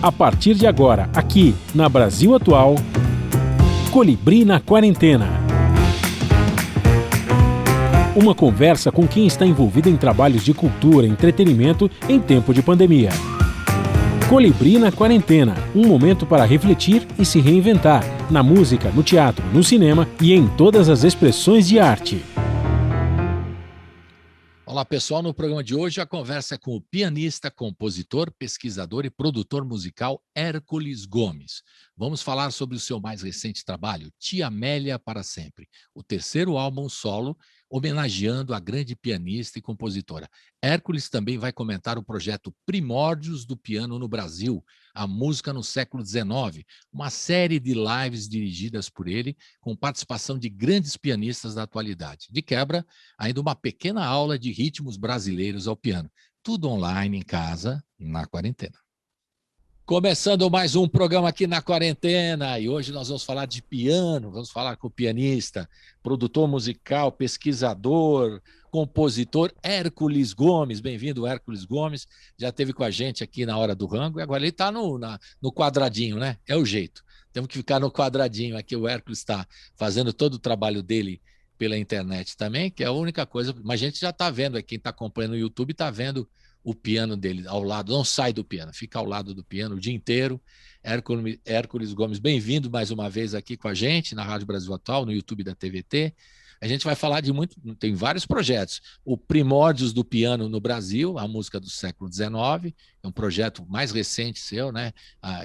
A partir de agora, aqui na Brasil Atual, Colibri na Quarentena. Uma conversa com quem está envolvido em trabalhos de cultura e entretenimento em tempo de pandemia. Colibri na Quarentena, um momento para refletir e se reinventar, na música, no teatro, no cinema e em todas as expressões de arte. Olá pessoal, no programa de hoje a conversa é com o pianista, compositor, pesquisador e produtor musical Hércules Gomes. Vamos falar sobre o seu mais recente trabalho, Tia Amélia para Sempre, o terceiro álbum solo homenageando a grande pianista e compositora. Hércules também vai comentar o projeto Primórdios do Piano no Brasil, a música no século XIX, uma série de lives dirigidas por ele, com participação de grandes pianistas da atualidade. De quebra, ainda uma pequena aula de ritmos brasileiros ao piano. Tudo online, em casa, na quarentena. Começando mais um programa aqui na quarentena, e hoje nós vamos falar de piano, vamos falar com o pianista, produtor musical, pesquisador, compositor Hércules Gomes. Bem-vindo, Hércules Gomes. Já esteve com a gente aqui na Hora do Rango e agora ele está no quadradinho, né? É o jeito. Temos que ficar no quadradinho aqui. O Hércules está fazendo todo o trabalho dele pela internet também, que é a única coisa. Mas a gente já está vendo, quem está acompanhando no YouTube está vendo o piano dele ao lado, não sai do piano, fica ao lado do piano o dia inteiro. Hércules Gomes, bem-vindo mais uma vez aqui com a gente na Rádio Brasil Atual, no YouTube da TVT. A gente vai falar de tem vários projetos. O Primórdios do Piano no Brasil, a música do século XIX, é um projeto mais recente seu, né?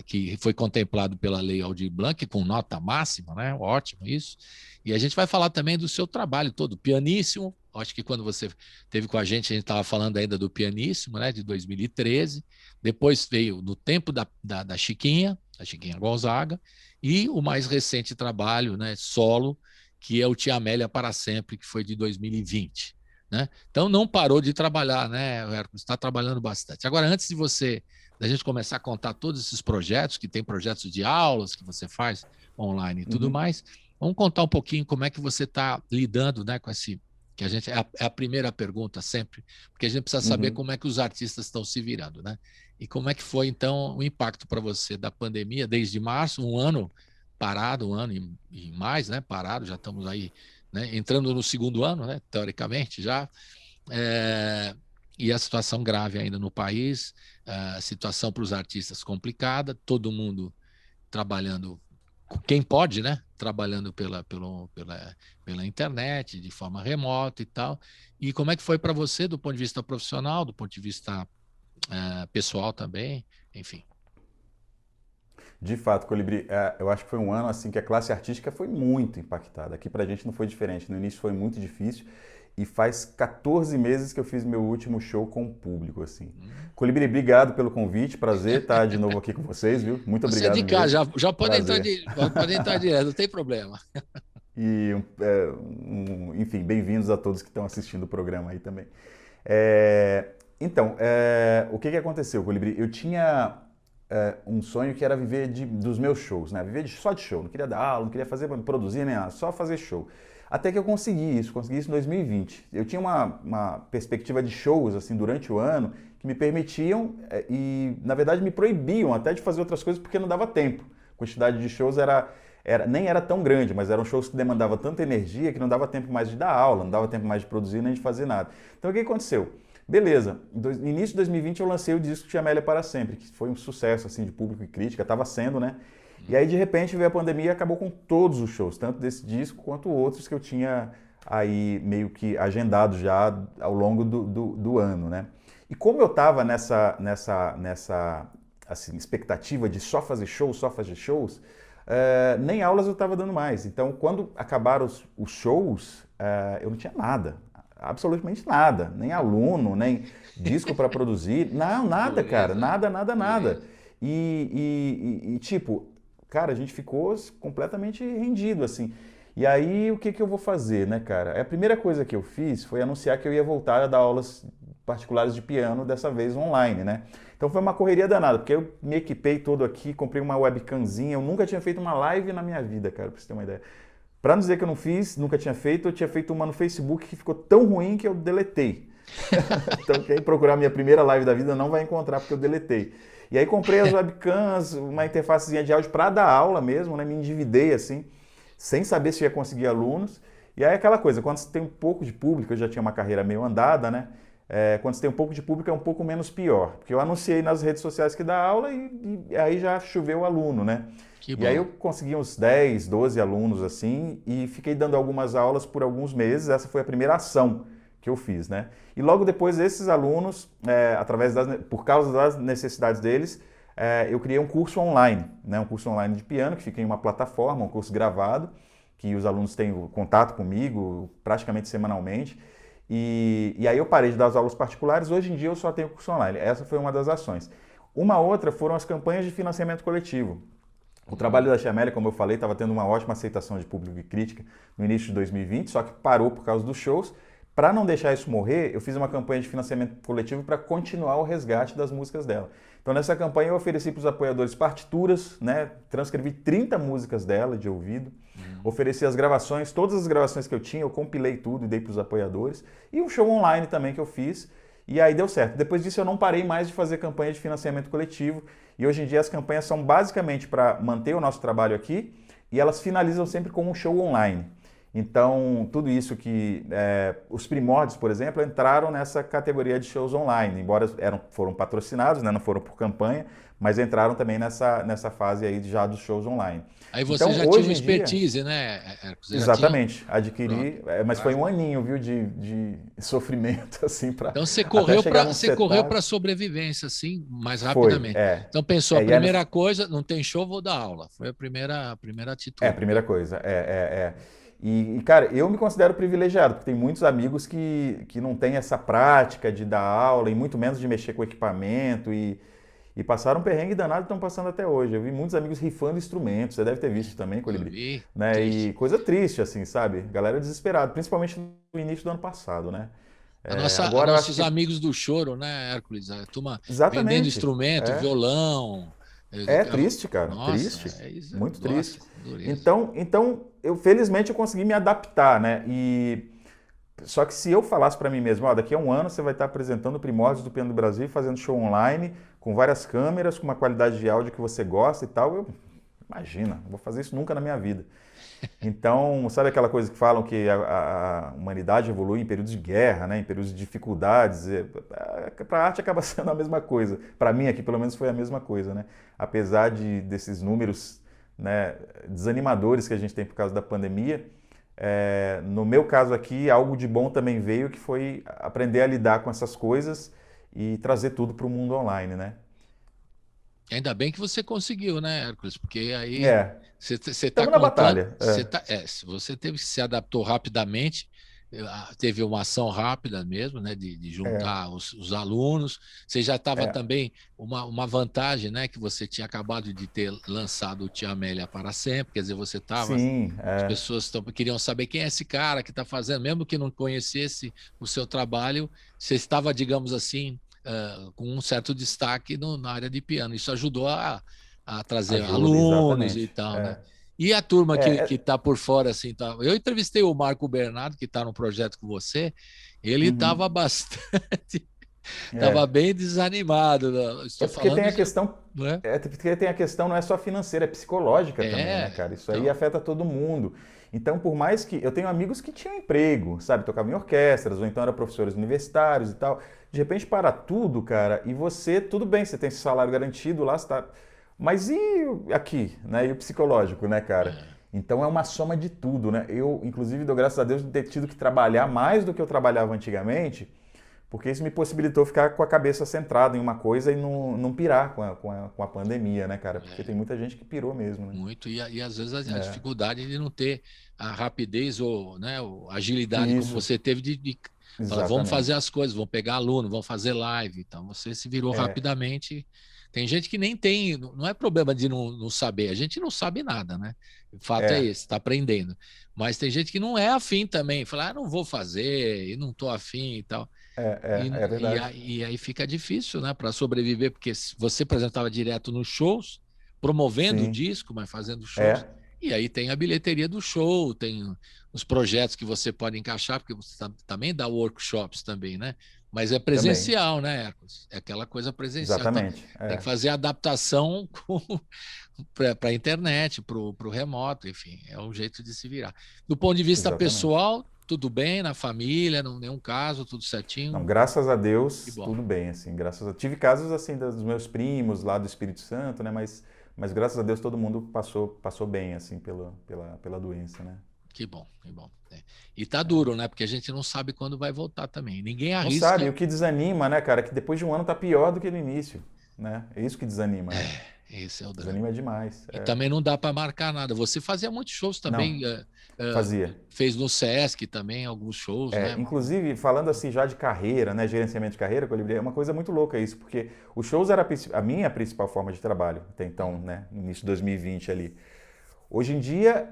Que foi contemplado pela Lei Aldir Blanc, com nota máxima, né? Ótimo isso. E a gente vai falar também do seu trabalho todo, Pianíssimo. Acho que quando você esteve com a gente estava falando ainda do Pianíssimo, né? De 2013. Depois veio No Tempo da Chiquinha, a Chiquinha Gonzaga, e o mais recente trabalho, né? Solo, que é o Tia Amélia para Sempre, que foi de 2020. Né? Então, não parou de trabalhar, né, Hércules? Está trabalhando bastante. Agora, antes da gente começar a contar todos esses projetos, que tem projetos de aulas que você faz online e tudo mais, vamos contar um pouquinho como é que você está lidando, né, com esse... que a gente é a primeira pergunta sempre, porque a gente precisa saber como é que os artistas estão se virando, né? E como é que foi, então, o impacto para você da pandemia, desde março, um ano parado, um ano e mais, né? Parado, já estamos aí, né? Entrando no segundo ano, né? Teoricamente já. E a situação grave ainda no país, a situação para os artistas complicada, todo mundo trabalhando, quem pode, né? Trabalhando pela internet, de forma remota e tal. E como é que foi para você, do ponto de vista profissional, do ponto de vista pessoal também, enfim? De fato, Colibri, eu acho que foi um ano assim que a classe artística foi muito impactada. Aqui pra gente não foi diferente. No início foi muito difícil e faz 14 meses que eu fiz meu último show com o público, assim. Colibri, obrigado pelo convite, prazer estar de novo aqui com vocês, viu? Muito obrigado. Você de cá, já pode entrar direto, não tem problema. E, enfim, bem-vindos a todos que estão assistindo o programa aí também. Então, o que aconteceu, Colibri? Eu tinha um sonho que era viver dos meus shows, né? Viver só de show, não queria dar aula, não queria produzir nem nada, só fazer show. Até que eu consegui isso em 2020. Eu tinha uma perspectiva de shows assim durante o ano que me permitiam e, na verdade, me proibiam até de fazer outras coisas porque não dava tempo. A quantidade de shows nem era tão grande, mas eram shows que demandavam tanta energia que não dava tempo mais de dar aula, não dava tempo mais de produzir nem de fazer nada. Então, o que aconteceu? Beleza, no início de 2020 eu lancei o disco Tia Amélia para Sempre, que foi um sucesso assim, de público e crítica, estava sendo, né? E aí de repente veio a pandemia e acabou com todos os shows, tanto desse disco quanto outros que eu tinha aí meio que agendado já ao longo do ano, né? E como eu estava nessa assim, expectativa de só fazer shows, nem aulas eu estava dando mais. Então quando acabaram os shows, eu não tinha nada. Absolutamente nada, nem aluno, nem disco para produzir, não, nada, cara, nada. E tipo, cara, a gente ficou completamente rendido, assim. E aí, o que eu vou fazer, né, cara? A primeira coisa que eu fiz foi anunciar que eu ia voltar a dar aulas particulares de piano, dessa vez online, né? Então foi uma correria danada, porque eu me equipei todo aqui, comprei uma webcamzinha, eu nunca tinha feito uma live na minha vida, cara, pra você ter uma ideia. Pra não dizer que eu não fiz, nunca tinha feito, eu tinha feito uma no Facebook que ficou tão ruim que eu deletei. Então quem procurar minha primeira live da vida não vai encontrar porque eu deletei. E aí comprei as webcams, uma interfacezinha de áudio para dar aula mesmo, né? Me endividei assim, sem saber se ia conseguir alunos. E aí aquela coisa, quando você tem um pouco de público, eu já tinha uma carreira meio andada, né? Quando você tem um pouco de público é um pouco menos pior. Porque eu anunciei nas redes sociais que dá aula e aí já choveu o aluno, né? Que E aí eu bom. consegui uns 10, 12 alunos assim e fiquei dando algumas aulas por alguns meses. Essa foi a primeira ação que eu fiz, né? E logo depois esses alunos, por causa das necessidades deles, eu criei um curso online, né? Um curso online de piano que fica em uma plataforma, um curso gravado, que os alunos têm contato comigo praticamente semanalmente. E aí eu parei de dar as aulas particulares, hoje em dia eu só tenho curso online. Essa foi uma das ações. Uma outra foram as campanhas de financiamento coletivo. O trabalho da Tia Amélia, como eu falei, estava tendo uma ótima aceitação de público e crítica no início de 2020, só que parou por causa dos shows. Para não deixar isso morrer, eu fiz uma campanha de financiamento coletivo para continuar o resgate das músicas dela. Então nessa campanha eu ofereci para os apoiadores partituras, né? Transcrevi 30 músicas dela de ouvido, ofereci as gravações, todas as gravações que eu tinha, eu compilei tudo e dei para os apoiadores, e um show online também que eu fiz, e aí deu certo. Depois disso eu não parei mais de fazer campanha de financiamento coletivo, e hoje em dia as campanhas são basicamente para manter o nosso trabalho aqui, e elas finalizam sempre com um show online. Então, tudo isso que os primórdios, por exemplo, entraram nessa categoria de shows online, embora foram patrocinados, né, não foram por campanha, mas entraram também nessa fase aí já dos shows online. Aí você Então, já tinha hoje uma em dia, expertise, né, Hércules? Você já tinha? exatamente, Pronto. adquiri, mas foi um aninho, viu, de sofrimento, assim, para Então você até correu chegar para num você correu setup. para sobrevivência, assim, mais Foi, rapidamente. Então pensou, a E aí primeira coisa, não tem show, vou dar aula. Foi a primeira a atitude, primeira né? coisa. Cara, eu me considero privilegiado, porque tem muitos amigos que não têm essa prática de dar aula e muito menos de mexer com equipamento e passaram um perrengue danado e estão passando até hoje. Eu vi muitos amigos rifando instrumentos, você deve ter visto também, Eu Colibri. vi, Né? E triste. coisa triste, assim, sabe? Galera desesperada, principalmente no início do ano passado, né? Agora eu acho Nossos que. amigos do choro, né, Hércules? A turma vendendo Exatamente. instrumento, É. violão. É triste, cara, Nossa, triste, é isso. muito Nossa, triste. dureza. Então eu felizmente eu consegui me adaptar, né? Só que se eu falasse para mim mesmo, ó, daqui a um ano você vai estar apresentando Primórdios do Piano do Brasil, fazendo show online, com várias câmeras, com uma qualidade de áudio que você gosta e tal, imagina, não vou fazer isso nunca na minha vida. Então, sabe aquela coisa que falam que a humanidade evolui em períodos de guerra, né? Em períodos de dificuldades? Para a arte acaba sendo a mesma coisa. Para mim aqui, pelo menos, foi a mesma coisa, né? Apesar desses números, né, desanimadores que a gente tem por causa da pandemia, no meu caso aqui, algo de bom também veio, que foi aprender a lidar com essas coisas e trazer tudo para o mundo online, né? Ainda bem que você conseguiu, né, Hércules? Porque aí É, você está estamos na contando, batalha. se você teve que se adaptou rapidamente, teve uma ação rápida mesmo, né, de juntar os alunos. Você já estava É, também uma vantagem, né, que você tinha acabado de ter lançado o Tia Amélia para sempre, quer dizer, você estava, sim, as pessoas queriam saber quem é esse cara que está fazendo, mesmo que não conhecesse o seu trabalho, você estava, digamos assim, com um certo destaque na área de piano. Isso ajudou a trazer ajuda, alunos e exatamente. tal, né? E a turma É, que é, está por fora, assim, tá... Eu entrevistei o Marco Bernardo, que está no projeto com você, ele estava uhum, bastante, estava é. bem desanimado. Né? É Estou porque tem falando, a questão, não é? não é só financeira, é psicológica também, né, É, cara? Isso aí então, afeta todo mundo. Então, por mais que eu tenho amigos que tinham emprego, sabe, tocavam em orquestras ou então eram professores universitários e tal, de repente para tudo, cara, e você, tudo bem, você tem esse salário garantido lá, você tá... Mas e aqui, né? E o psicológico, né, cara? Então é uma soma de tudo, né? Eu, inclusive, dou graças a Deus de ter tido que trabalhar mais do que eu trabalhava antigamente, porque isso me possibilitou ficar com a cabeça centrada em uma coisa e não pirar com a pandemia, né, cara? Porque tem muita gente que pirou mesmo, né? muito. E às vezes a É, dificuldade de não ter a rapidez ou, né, a agilidade como isso, você teve de falar, vamos fazer exatamente. as coisas, vamos pegar aluno, vamos fazer live. Então você se virou É, rapidamente. Tem gente que nem tem, não é problema de não saber, a gente não sabe nada, né? O fato é é, esse, está aprendendo. Mas tem gente que não é afim também, fala, não vou fazer, e não estou afim e tal. é verdade. E aí fica difícil, né, para sobreviver, porque você apresentava direto nos shows, promovendo o Sim, disco, mas fazendo shows, é, e aí tem a bilheteria do show, tem os projetos que você pode encaixar, porque você também dá workshops também, né? Mas é também. presencial, né, Hércules? É aquela coisa presencial. Então, Exatamente. tem que É, fazer adaptação para a internet, para o remoto, enfim, é um jeito de se virar. Do ponto de vista exatamente. pessoal, tudo bem na família, não nenhum caso, tudo Não, certinho, graças a que Deus, bom. tudo bem, assim, tive casos, assim, dos meus primos lá do Espírito Santo, né, mas graças a Deus todo mundo passou bem, assim, pela doença, né. Que bom, que bom. É. E tá duro, né? Porque a gente não sabe quando vai voltar também. Ninguém Não sabe, e arrisca. o que desanima, né, cara, é que depois de um ano tá pior do que no início, né, é isso que desanima, né, Esse é o drama. desanima demais, E também não dá para marcar nada. Você fazia muitos shows Não, também, fazia. fez no Sesc também alguns shows, né? Inclusive, falando assim já de carreira, né, gerenciamento de carreira, Colibri, é uma coisa muito louca isso, porque os shows era a minha principal forma de trabalho, até então, né, no início de 2020 ali. Hoje em dia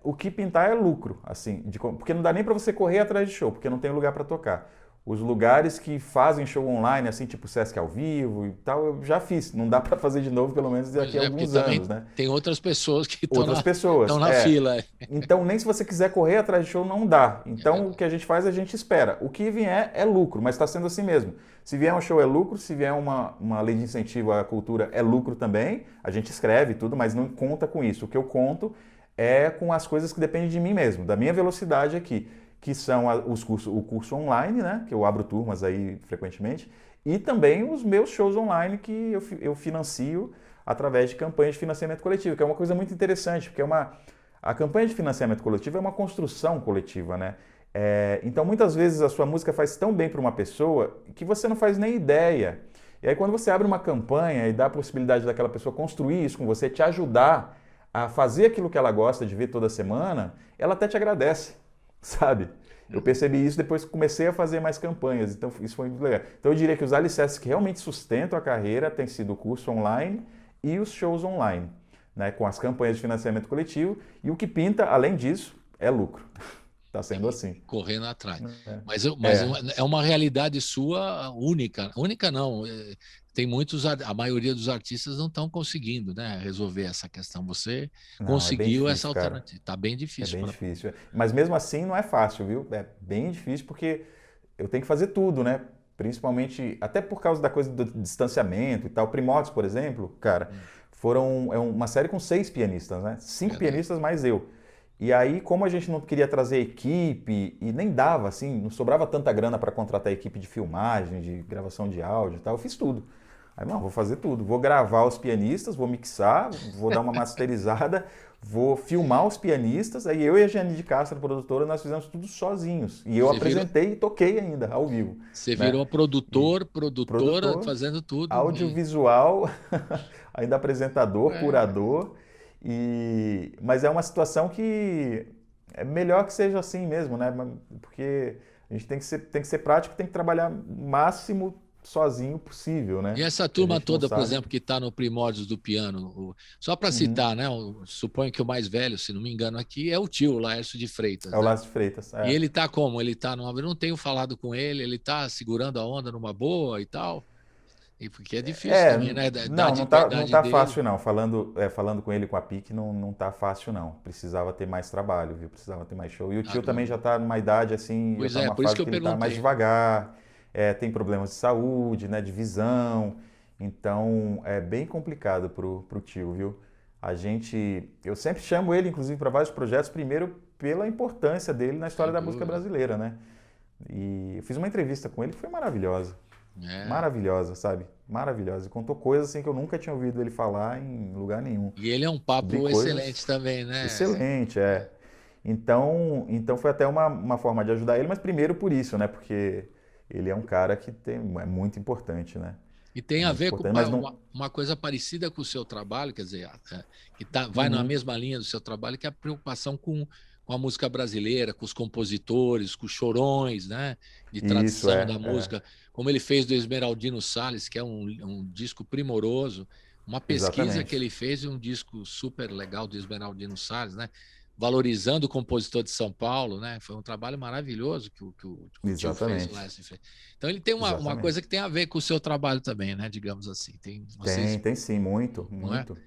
o que pintar é lucro, assim, porque não dá nem para você correr atrás de show, porque não tem lugar para tocar. Os lugares que fazem show online, assim, tipo Sesc ao vivo e tal, eu já fiz. Não dá para fazer de novo, pelo menos Pois daqui a é, porque alguns também anos, né? tem outras pessoas que Outras estão pessoas, na fila. Então, nem se você quiser correr atrás de show, não dá. É Então, o verdade. que a gente faz, a gente espera. O que vier é lucro, mas está sendo assim mesmo. Se vier um show é lucro, se vier uma lei de incentivo à cultura é lucro também. A gente escreve tudo, mas não conta com isso. O que eu conto é com as coisas que dependem de mim mesmo, da minha velocidade aqui, que são o curso online, né, que eu abro turmas aí frequentemente, e também os meus shows online que eu financio através de campanhas de financiamento coletivo, que é uma coisa muito interessante, porque a campanha de financiamento coletivo é uma construção coletiva, né? Então, muitas vezes a sua música faz tão bem para uma pessoa que você não faz nem ideia. E aí, quando você abre uma campanha e dá a possibilidade daquela pessoa construir isso com você, te ajudar a fazer aquilo que ela gosta de ver toda semana, ela até te agradece, sabe? Eu percebi isso depois que comecei a fazer mais campanhas, então isso foi muito legal. Então eu diria que os alicerces que realmente sustentam a carreira têm sido o curso online e os shows online, né, com as campanhas de financiamento coletivo, e o que pinta, além disso, é lucro. Está sendo E assim. correndo atrás. Mas É, é uma realidade sua única. Única não. Tem muitos, a maioria dos artistas não estão conseguindo, né, resolver essa questão. Você não, é bem conseguiu essa difícil, cara. alternativa. Está bem É difícil bem para. difícil. Mas mesmo assim não é fácil, viu? É bem difícil porque eu tenho que fazer tudo, né? Principalmente, até por causa da coisa do distanciamento e tal. Primórdios, por exemplo, cara, é uma série com 6 pianistas, né? 5 Verdade. pianistas mais eu. E aí, como a gente não queria trazer equipe, e nem dava, assim, não sobrava tanta grana para contratar equipe de filmagem, de gravação de áudio e tal, eu fiz tudo. Aí, não, vou fazer tudo. Vou gravar os pianistas, vou mixar, vou dar uma masterizada, vou filmar os pianistas. Aí eu e a Jane de Castro, a produtora, nós fizemos tudo sozinhos. E eu Você virou, apresentei e toquei ainda, ao vivo, você né? virou E produtor, produtora, produtor, fazendo tudo. audiovisual, ainda apresentador, É, curador. Mas é uma situação que é melhor que seja assim mesmo, né? Porque a gente tem que ser prático, tem que trabalhar o máximo sozinho possível, né? E essa Que a turma gente não toda, por sabe. exemplo, que está no Primórdios do Piano, só para Uhum. citar, né? Suponho que o mais velho, se não me engano, aqui é o tio, o Laércio de Freitas, É o né? Lácio Freitas. E É. ele tá como? Ele tá numa. Eu não tenho falado com ele, ele tá segurando a onda numa boa e tal. E porque é difícil também, né? Não, Com a não idade tá dele. fácil não. Falando com ele com a PIC, não tá fácil não. Precisava ter mais trabalho, viu? Precisava ter mais show. E o Tá tio também duro. já tá numa idade assim, já Pois tá é, numa por isso fase que eu que ele tá mais perguntei. devagar, tem problemas de saúde, né, de visão. Então é bem complicado pro tio, viu? Eu sempre chamo ele, inclusive, para vários projetos, primeiro pela importância dele na história Sem da música dúvida. brasileira, né? E eu fiz uma entrevista com ele que foi maravilhosa. É. Maravilhosa, sabe? Maravilhosa. E contou coisas assim que eu nunca tinha ouvido ele falar em lugar nenhum. E ele é um Descobri papo excelente coisas também, né? excelente, é. Então foi até uma forma de ajudar ele, mas primeiro por isso, né? Porque ele é um cara que é muito importante, né? E É tem a muito ver com importante, mas não. uma coisa parecida com o seu trabalho, quer dizer, que vai na Uhum. mesma linha do seu trabalho, que é a preocupação com a música brasileira, com os compositores, com os chorões, né? De Isso tradição da música, como ele fez do Esmeraldino Salles, que é um disco primoroso, uma pesquisa que exatamente. ele fez e um disco super legal do Esmeraldino Salles, né? Valorizando o compositor de São Paulo, né? Foi um trabalho maravilhoso que o tio fez lá. Exatamente. Então ele tem uma coisa Exatamente. que tem a ver com o seu trabalho também, né? Digamos assim. Tem vocês, Tem sim, muito, não é? muito.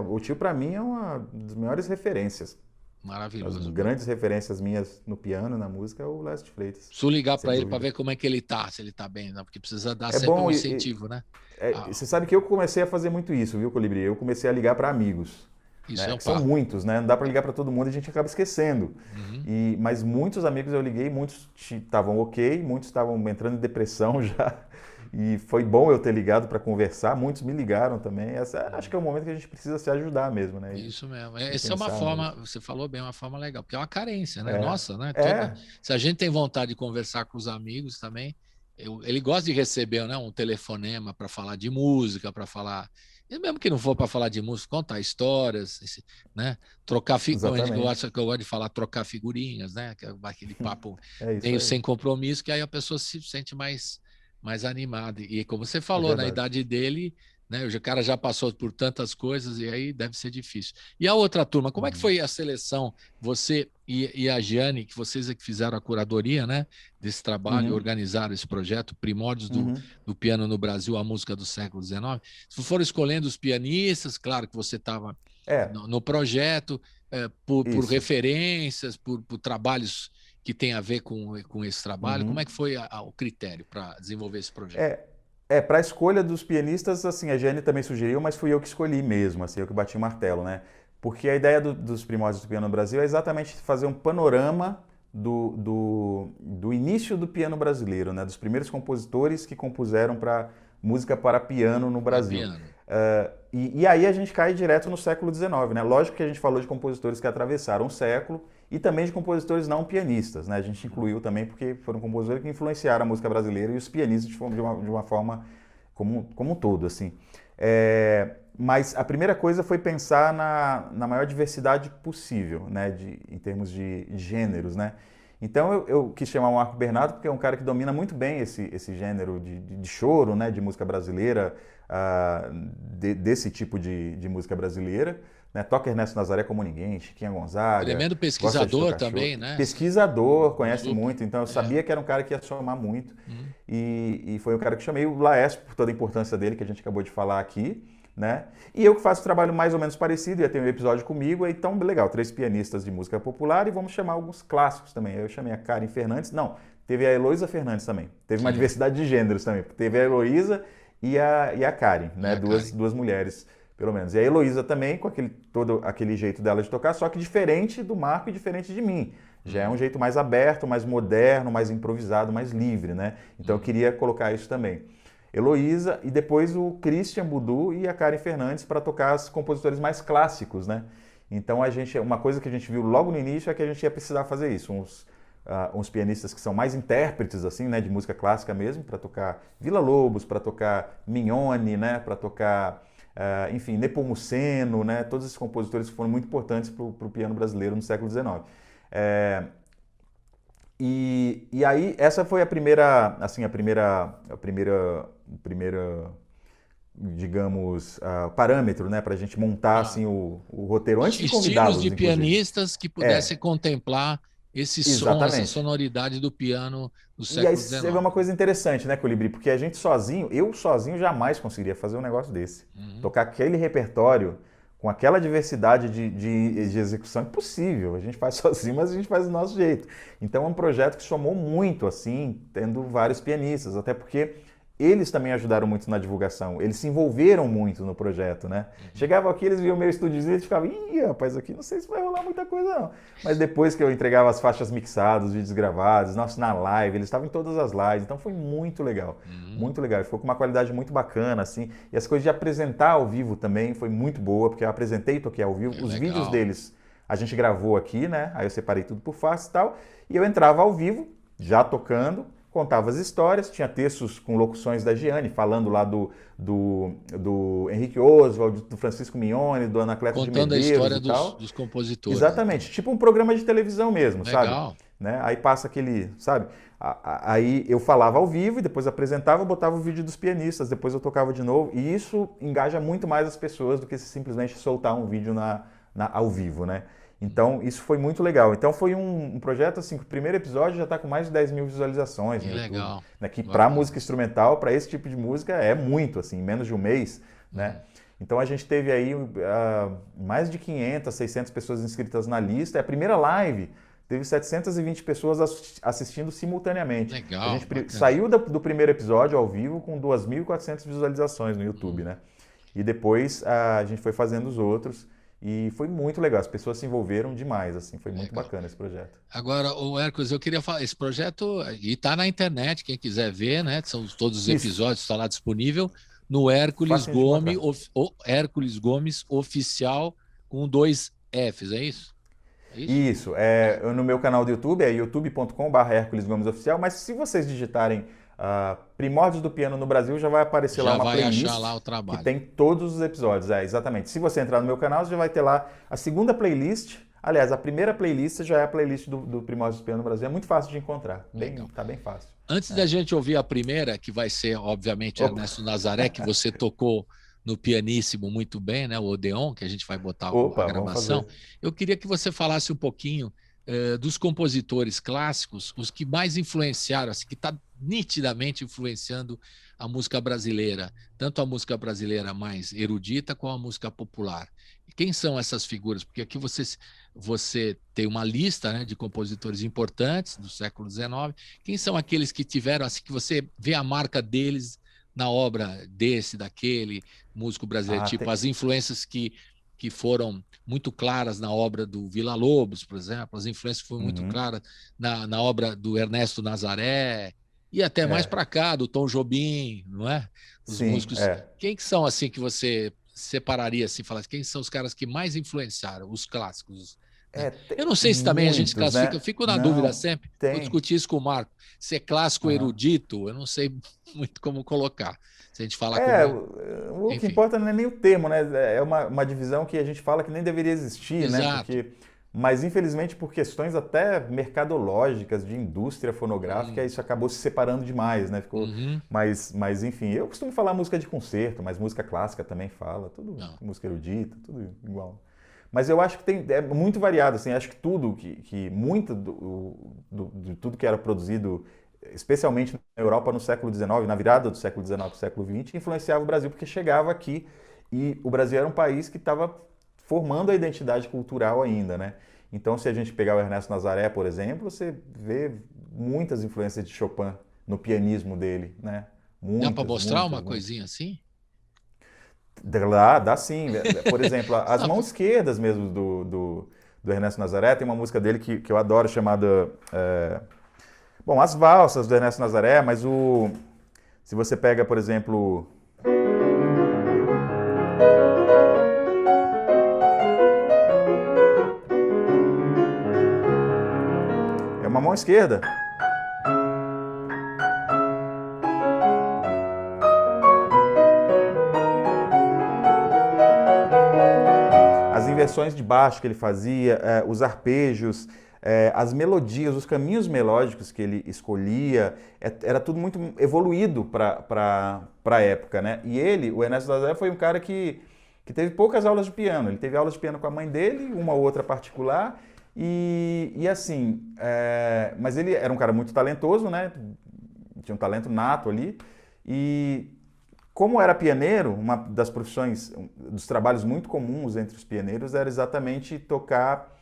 O tio para mim é uma das maiores referências. As Maravilhoso. grandes referências minhas no piano, na música, é o Lécio de Freitas, Preciso ligar sem para ele para dúvida. ver como é que ele tá, se ele tá bem, né? Porque precisa dar É sempre um bom, incentivo, né? Ah, você sabe que eu comecei a fazer muito isso, viu, Colibri? Eu comecei a ligar para amigos, isso é né? um Que são papo. muitos, né? Não dá para ligar para todo mundo e a gente acaba esquecendo. Uhum. Mas muitos amigos eu liguei, muitos estavam ok, muitos estavam entrando em depressão já. E foi bom eu ter ligado para conversar, muitos me ligaram também. Acho que é o momento que a gente precisa se ajudar mesmo, né? Isso mesmo. E Essa é uma pensar forma, mesmo. você falou bem, uma forma legal, porque é uma carência, né? É, Nossa, né? é, Se a gente tem vontade de conversar com os amigos também, ele gosta de receber, né, um telefonema para falar de música, para falar. E mesmo que não for para falar de música, contar histórias, né? Como a gente exatamente. gosta, que eu gosto de falar, trocar figurinhas, né? Aquele papo É isso meio aí. sem compromisso, que aí a pessoa se sente mais animada. E como você É falou, na verdade. idade dele, né? O cara já passou por tantas coisas e aí deve ser difícil. E a outra turma, como é que Uhum. foi a seleção? Você e a Giane, que vocês é que fizeram a curadoria, né? Desse trabalho, Uhum. organizaram esse projeto, Primórdios Uhum. do Piano no Brasil, a música do século XIX. Se foram escolhendo os pianistas, claro que você estava É, no projeto, por isso. referências, por trabalhos que têm a ver com esse trabalho. Como Uhum. é que foi o critério para desenvolver esse projeto? Para a escolha dos pianistas, assim, a Jane também sugeriu, mas fui eu que escolhi mesmo, assim, eu que bati o martelo, né? Porque a ideia dos Primórdios do Piano no Brasil é exatamente fazer um panorama do início do piano brasileiro, né? Dos primeiros compositores que compuseram para música para piano no Para Brasil. piano. E aí a gente cai direto no século XIX, né? Lógico que a gente falou de compositores que atravessaram o século e também de compositores não pianistas, né? A gente incluiu também porque foram compositores que influenciaram a música brasileira e os pianistas de uma forma como um todo, assim. Mas a primeira coisa foi pensar na maior diversidade possível, né? Em termos de gêneros, né? Então eu quis chamar o Marco Bernardo porque é um cara que domina muito bem esse gênero de choro, né? De música brasileira, desse tipo de música brasileira. Né? Toca Ernesto Nazaré como ninguém, Chiquinha Gonzaga, Tremendo gosta de pesquisador tocar choro. também, né? Pesquisador, conhece Super. muito, então eu É. sabia que era um cara que ia somar muito. Hum. E foi o cara que chamei, o Laércio, por toda a importância dele, que a gente acabou de falar aqui. Né? E eu que faço um trabalho mais ou menos parecido, ia ter um episódio comigo, então legal, 3 pianistas de música popular e vamos chamar alguns clássicos também. Eu chamei a Karen Fernandes, não, teve a Heloísa Fernandes também, teve uma Sim. diversidade de gêneros também, teve a Heloísa e a Karen, né? E a Karen. Duas mulheres, pelo menos. E a Heloísa também, com todo aquele jeito dela de tocar, só que diferente do Marco e diferente de mim. Já é um jeito mais aberto, mais moderno, mais improvisado, mais livre, né? Então eu queria colocar isso também. Heloísa e depois o Christian Budu e a Karen Fernandes para tocar os compositores mais clássicos, né? Então uma coisa que a gente viu logo no início é que a gente ia precisar fazer isso, uns pianistas que são mais intérpretes assim, né, de música clássica mesmo, para tocar Villa-Lobos, para tocar Mignone, né, para tocar enfim, Nepomuceno, né, todos esses compositores que foram muito importantes para o piano brasileiro no século XIX. E aí essa foi a primeira, assim, digamos, parâmetro, né, para a gente montar assim o roteiro antes de Estilos convidá-los, de inclusive. pianistas que pudessem contemplar esse som, essa Exatamente. sonoridade do piano do E aí século você vê uma XIX. coisa interessante, né, Colibri? Porque a gente sozinho, eu sozinho jamais conseguiria fazer um negócio desse. Uhum. Tocar aquele repertório com aquela diversidade de execução, é impossível. A gente faz sozinho, mas a gente faz do nosso jeito. Então é um projeto que somou muito, assim, tendo vários pianistas, até porque eles também ajudaram muito na divulgação, eles se envolveram muito no projeto, né? Chegava aqui, eles viam o meu estúdiozinho e ficavam, ih, rapaz, aqui não sei se vai rolar muita coisa não. Mas depois que eu entregava as faixas mixadas, os vídeos gravados, nossa, na live, eles estavam em todas as lives, então foi muito legal, muito legal. Ficou com uma qualidade muito bacana, assim, e as coisas de apresentar ao vivo também foi muito boa, porque eu apresentei e toquei ao vivo, os Legal. vídeos deles a gente gravou aqui, né? Aí eu separei tudo por faces e tal, e eu entrava ao vivo, já tocando, contava as histórias, tinha textos com locuções da Giane, falando lá do Henrique Oswald, do Francisco Mignone, do Anacleto de Contando a Medeiros história e tal. dos compositores. Exatamente, tipo um programa de televisão mesmo, Legal. sabe? Né? Aí passa aquele, sabe? Aí eu falava ao vivo e depois apresentava, botava o vídeo dos pianistas, depois eu tocava de novo, e isso engaja muito mais as pessoas do que simplesmente soltar um vídeo ao vivo, né? Então, isso foi muito legal. Então, foi um projeto, assim, que o primeiro episódio já está com mais de 10 mil visualizações Que no YouTube, legal. né? Que para música instrumental, para esse tipo de música, é muito, assim, em menos de um mês, né? Então a gente teve aí mais de 500, 600 pessoas inscritas na lista. É a primeira live teve 720 pessoas assistindo simultaneamente. Legal, A gente bacana. saiu do primeiro episódio ao vivo com 2.400 visualizações no YouTube, né? E depois a gente foi fazendo os outros e foi muito legal. As pessoas se envolveram demais, assim, foi muito bacana esse projeto. Agora, o Hércules, eu queria falar, esse projeto e está na internet, quem quiser ver, né? São todos os episódios, está lá disponível no Hércules Gomes, Hércules Gomes Oficial com 2 Fs, é isso? Isso, no meu canal do YouTube, é youtube.com/, Hércules Gomes Oficial, mas se vocês digitarem Primórdios do Piano no Brasil, já vai aparecer lá uma playlist achar lá o trabalho. que tem todos os episódios, exatamente. Se você entrar no meu canal, você já vai ter lá a segunda playlist, aliás, a primeira playlist já é a playlist do Primórdios do Piano no Brasil, é muito fácil de encontrar, tá bem fácil. Antes da gente ouvir a primeira, que vai ser, obviamente, Ernesto Nazaré, que você tocou no pianíssimo muito bem, né? O Odeon, que a gente vai botar a gravação. Eu queria que você falasse um pouquinho dos compositores clássicos, os que mais influenciaram, assim, que está nitidamente influenciando a música brasileira, tanto a música brasileira mais erudita como a música popular. E quem são essas figuras? Porque aqui você tem uma lista, né, de compositores importantes do século XIX. Quem são aqueles que tiveram, assim, que você vê a marca deles na obra daquele músico brasileiro, as influências que foram muito claras na obra do Villa-Lobos, por exemplo, as influências que foram muito claras na obra do Ernesto Nazaré, e até mais para cá, do Tom Jobim, não é? Os músicos. Quem que são, assim, que você separaria, assim, falar, quem são os caras que mais influenciaram, os clássicos? Eu não sei se também a gente classifica, eu fico na dúvida sempre, vou discutir isso com o Marco, se é clássico erudito, eu não sei muito como colocar. Se a gente falar o que importa não é nem o termo, né? É uma divisão que a gente fala que nem deveria existir, exato, né? Mas infelizmente por questões até mercadológicas, de indústria fonográfica, isso acabou se separando demais, né? Ficou, mas enfim, eu costumo falar música de concerto, mas música clássica também fala, tudo música erudita, tudo igual. Mas eu acho que é muito variado, assim, acho que tudo, muito de tudo que era produzido, especialmente na Europa no século XIX, na virada do século XIX para o século XX, influenciava o Brasil, porque chegava aqui e o Brasil era um país que estava formando a identidade cultural ainda, né? Então, se a gente pegar o Ernesto Nazaré, por exemplo, você vê muitas influências de Chopin no pianismo dele, né? Dá para mostrar uma coisinha assim? Dá sim. Por exemplo, as mãos esquerdas mesmo do Ernesto Nazaré, tem uma música dele que eu adoro, chamada... Bom, as valsas do Ernesto Nazaré, mas se você pega, por exemplo... É uma mão esquerda. As inversões de baixo que ele fazia, os arpejos, as melodias, os caminhos melódicos que ele escolhia, era tudo muito evoluído para a época, né? E o Ernesto Nazaré, foi um cara que teve poucas aulas de piano. Ele teve aulas de piano com a mãe dele, uma ou outra particular, e assim, mas ele era um cara muito talentoso, né? Tinha um talento nato ali, e como era pianeiro, uma das profissões, dos trabalhos muito comuns entre os pianeiros era exatamente tocar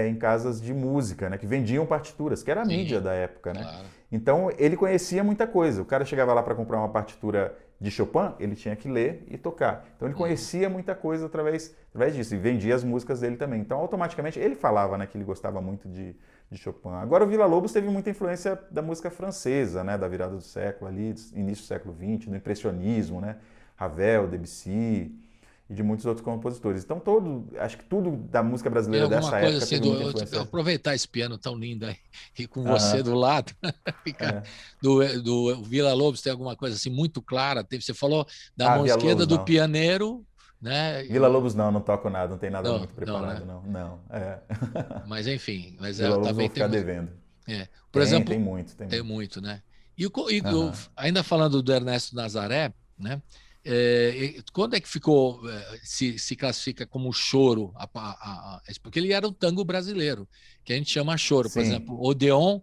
em casas de música, né, que vendiam partituras, que era a mídia da época, né? Claro. Então ele conhecia muita coisa. O cara chegava lá para comprar uma partitura de Chopin, ele tinha que ler e tocar. Então ele conhecia muita coisa através disso, e vendia as músicas dele também. Então automaticamente ele falava, né, que ele gostava muito de Chopin. Agora o Villa-Lobos teve muita influência da música francesa, né, da virada do século ali, início do século XX, do impressionismo, né, Ravel, Debussy e de muitos outros compositores. Então acho que tudo da música brasileira dessa época assim, teve muita influência. Aproveitar esse piano tão lindo aí e com você do lado, do Villa-Lobos tem alguma coisa assim muito clara? Você falou da mão esquerda do pianeiro, né? Villa-Lobos não toco nada, não tem nada muito preparado, não. Mas enfim, Villa-Lobos também vou ficar devendo. Por exemplo, tem muito, né? E ainda falando do Ernesto Nazaré, né? Quando é que ficou, se classifica como choro? Porque ele era o tango brasileiro, que a gente chama choro. Por exemplo, Odeon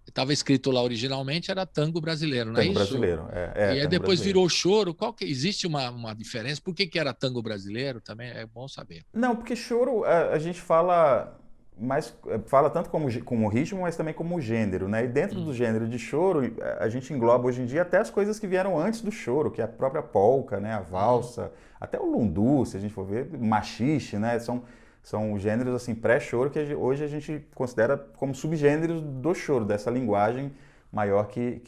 estava escrito lá originalmente, era tango brasileiro, não é Tango isso? brasileiro, E aí tango depois brasileiro. virou choro. Existe uma diferença? Por que era tango brasileiro? Também é bom saber. Não, porque choro a gente fala mais, fala tanto como ritmo, mas também como gênero, né? E dentro do gênero de choro, a gente engloba hoje em dia até as coisas que vieram antes do choro, que é a própria polca, né? A valsa, até o lundu, se a gente for ver, machixe, né? São gêneros assim pré-choro que hoje a gente considera como subgêneros do choro, dessa linguagem maior que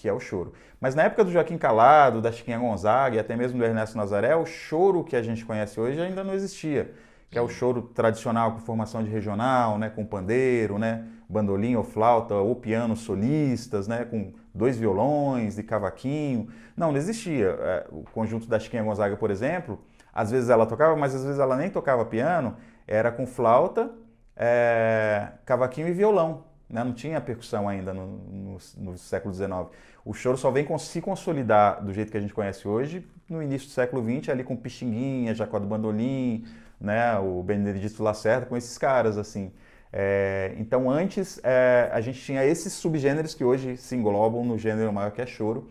é o choro. Mas na época do Joaquim Calado, da Chiquinha Gonzaga e até mesmo do Ernesto Nazaré, o choro que a gente conhece hoje ainda não existia, que é o choro tradicional com formação de regional, né, com pandeiro, né, bandolim ou flauta ou piano solistas, né, com 2 violões e cavaquinho. Não existia. O conjunto da Chiquinha Gonzaga, por exemplo, às vezes ela tocava, mas às vezes ela nem tocava piano, era com flauta, cavaquinho e violão. Né? Não tinha percussão ainda no século XIX. O choro só vem se consolidar do jeito que a gente conhece hoje no início do século XX, ali com Pixinguinha, Jacó do Bandolim, né? O Benedito Lacerda, com esses caras, assim. Então antes a gente tinha esses subgêneros que hoje se englobam no gênero maior que é choro,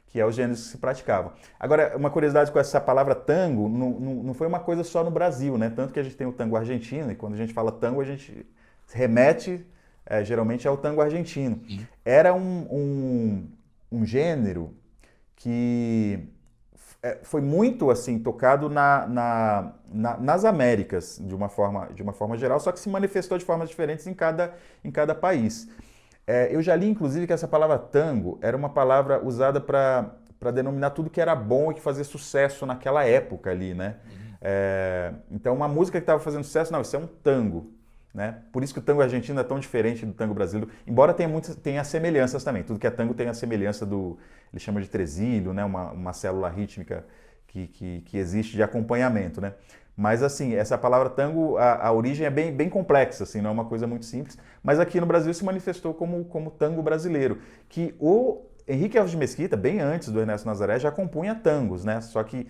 que é os gêneros que se praticavam. Agora, uma curiosidade com essa palavra tango, não foi uma coisa só no Brasil, né? Tanto que a gente tem o tango argentino, e quando a gente fala tango, a gente remete geralmente ao tango argentino. Era um gênero que foi muito assim tocado nas Américas, de uma forma geral, só que se manifestou de formas diferentes em cada país. Eu já li, inclusive, que essa palavra tango era uma palavra usada para denominar tudo que era bom e que fazia sucesso naquela época ali, né? Então, uma música que estava fazendo sucesso, não, isso é um tango. Né? Por isso que o tango argentino é tão diferente do tango brasileiro, embora tenha semelhanças também. Tudo que é tango tem a semelhança ele chama de tresilho, né? uma célula rítmica que existe de acompanhamento. Né? Mas assim, essa palavra tango, a origem é bem complexa, assim, não é uma coisa muito simples, mas aqui no Brasil se manifestou como tango brasileiro, que o Henrique Alves de Mesquita, bem antes do Ernesto Nazaré, já compunha tangos, né? Só que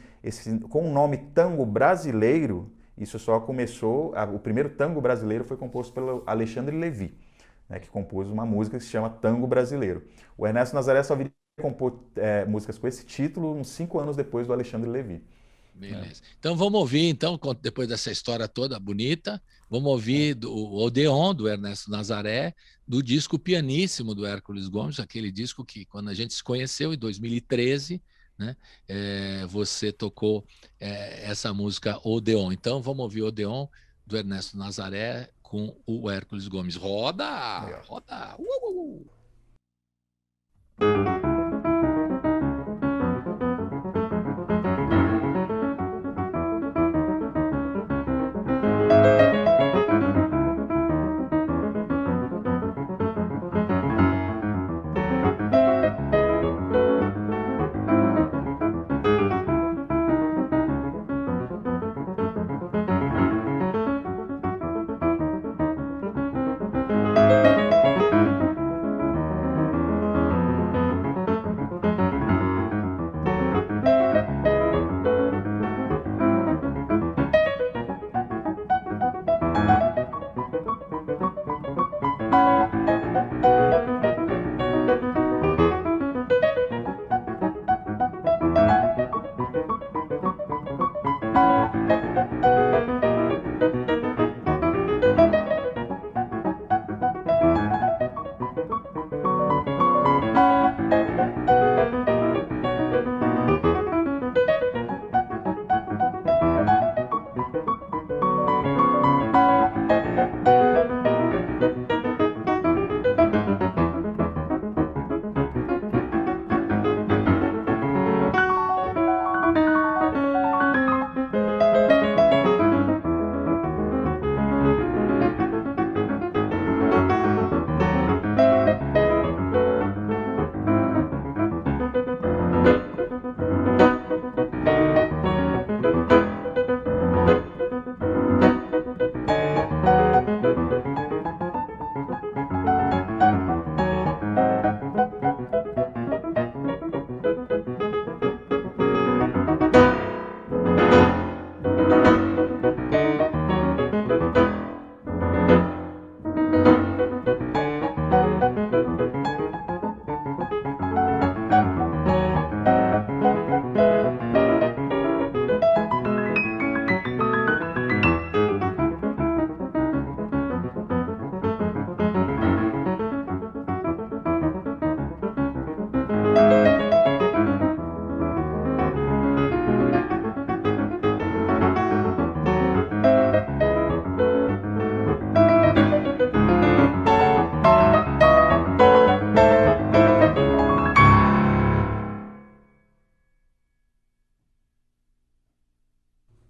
com o nome tango brasileiro, isso só começou, o primeiro tango brasileiro foi composto pelo Alexandre Levi, né, que compôs uma música que se chama Tango Brasileiro. O Ernesto Nazaré só viria a compor músicas com esse título uns 5 anos depois do Alexandre Levi. Beleza. Então vamos ouvir, depois dessa história toda bonita, vamos ouvir o Odeon, do Ernesto Nazaré, do disco pianíssimo do Hércules Gomes, aquele disco que, quando a gente se conheceu, em 2013, né, você tocou essa música Odeon. Então vamos ouvir Odeon, do Ernesto Nazaré, com o Hércules Gomes. Roda! Roda!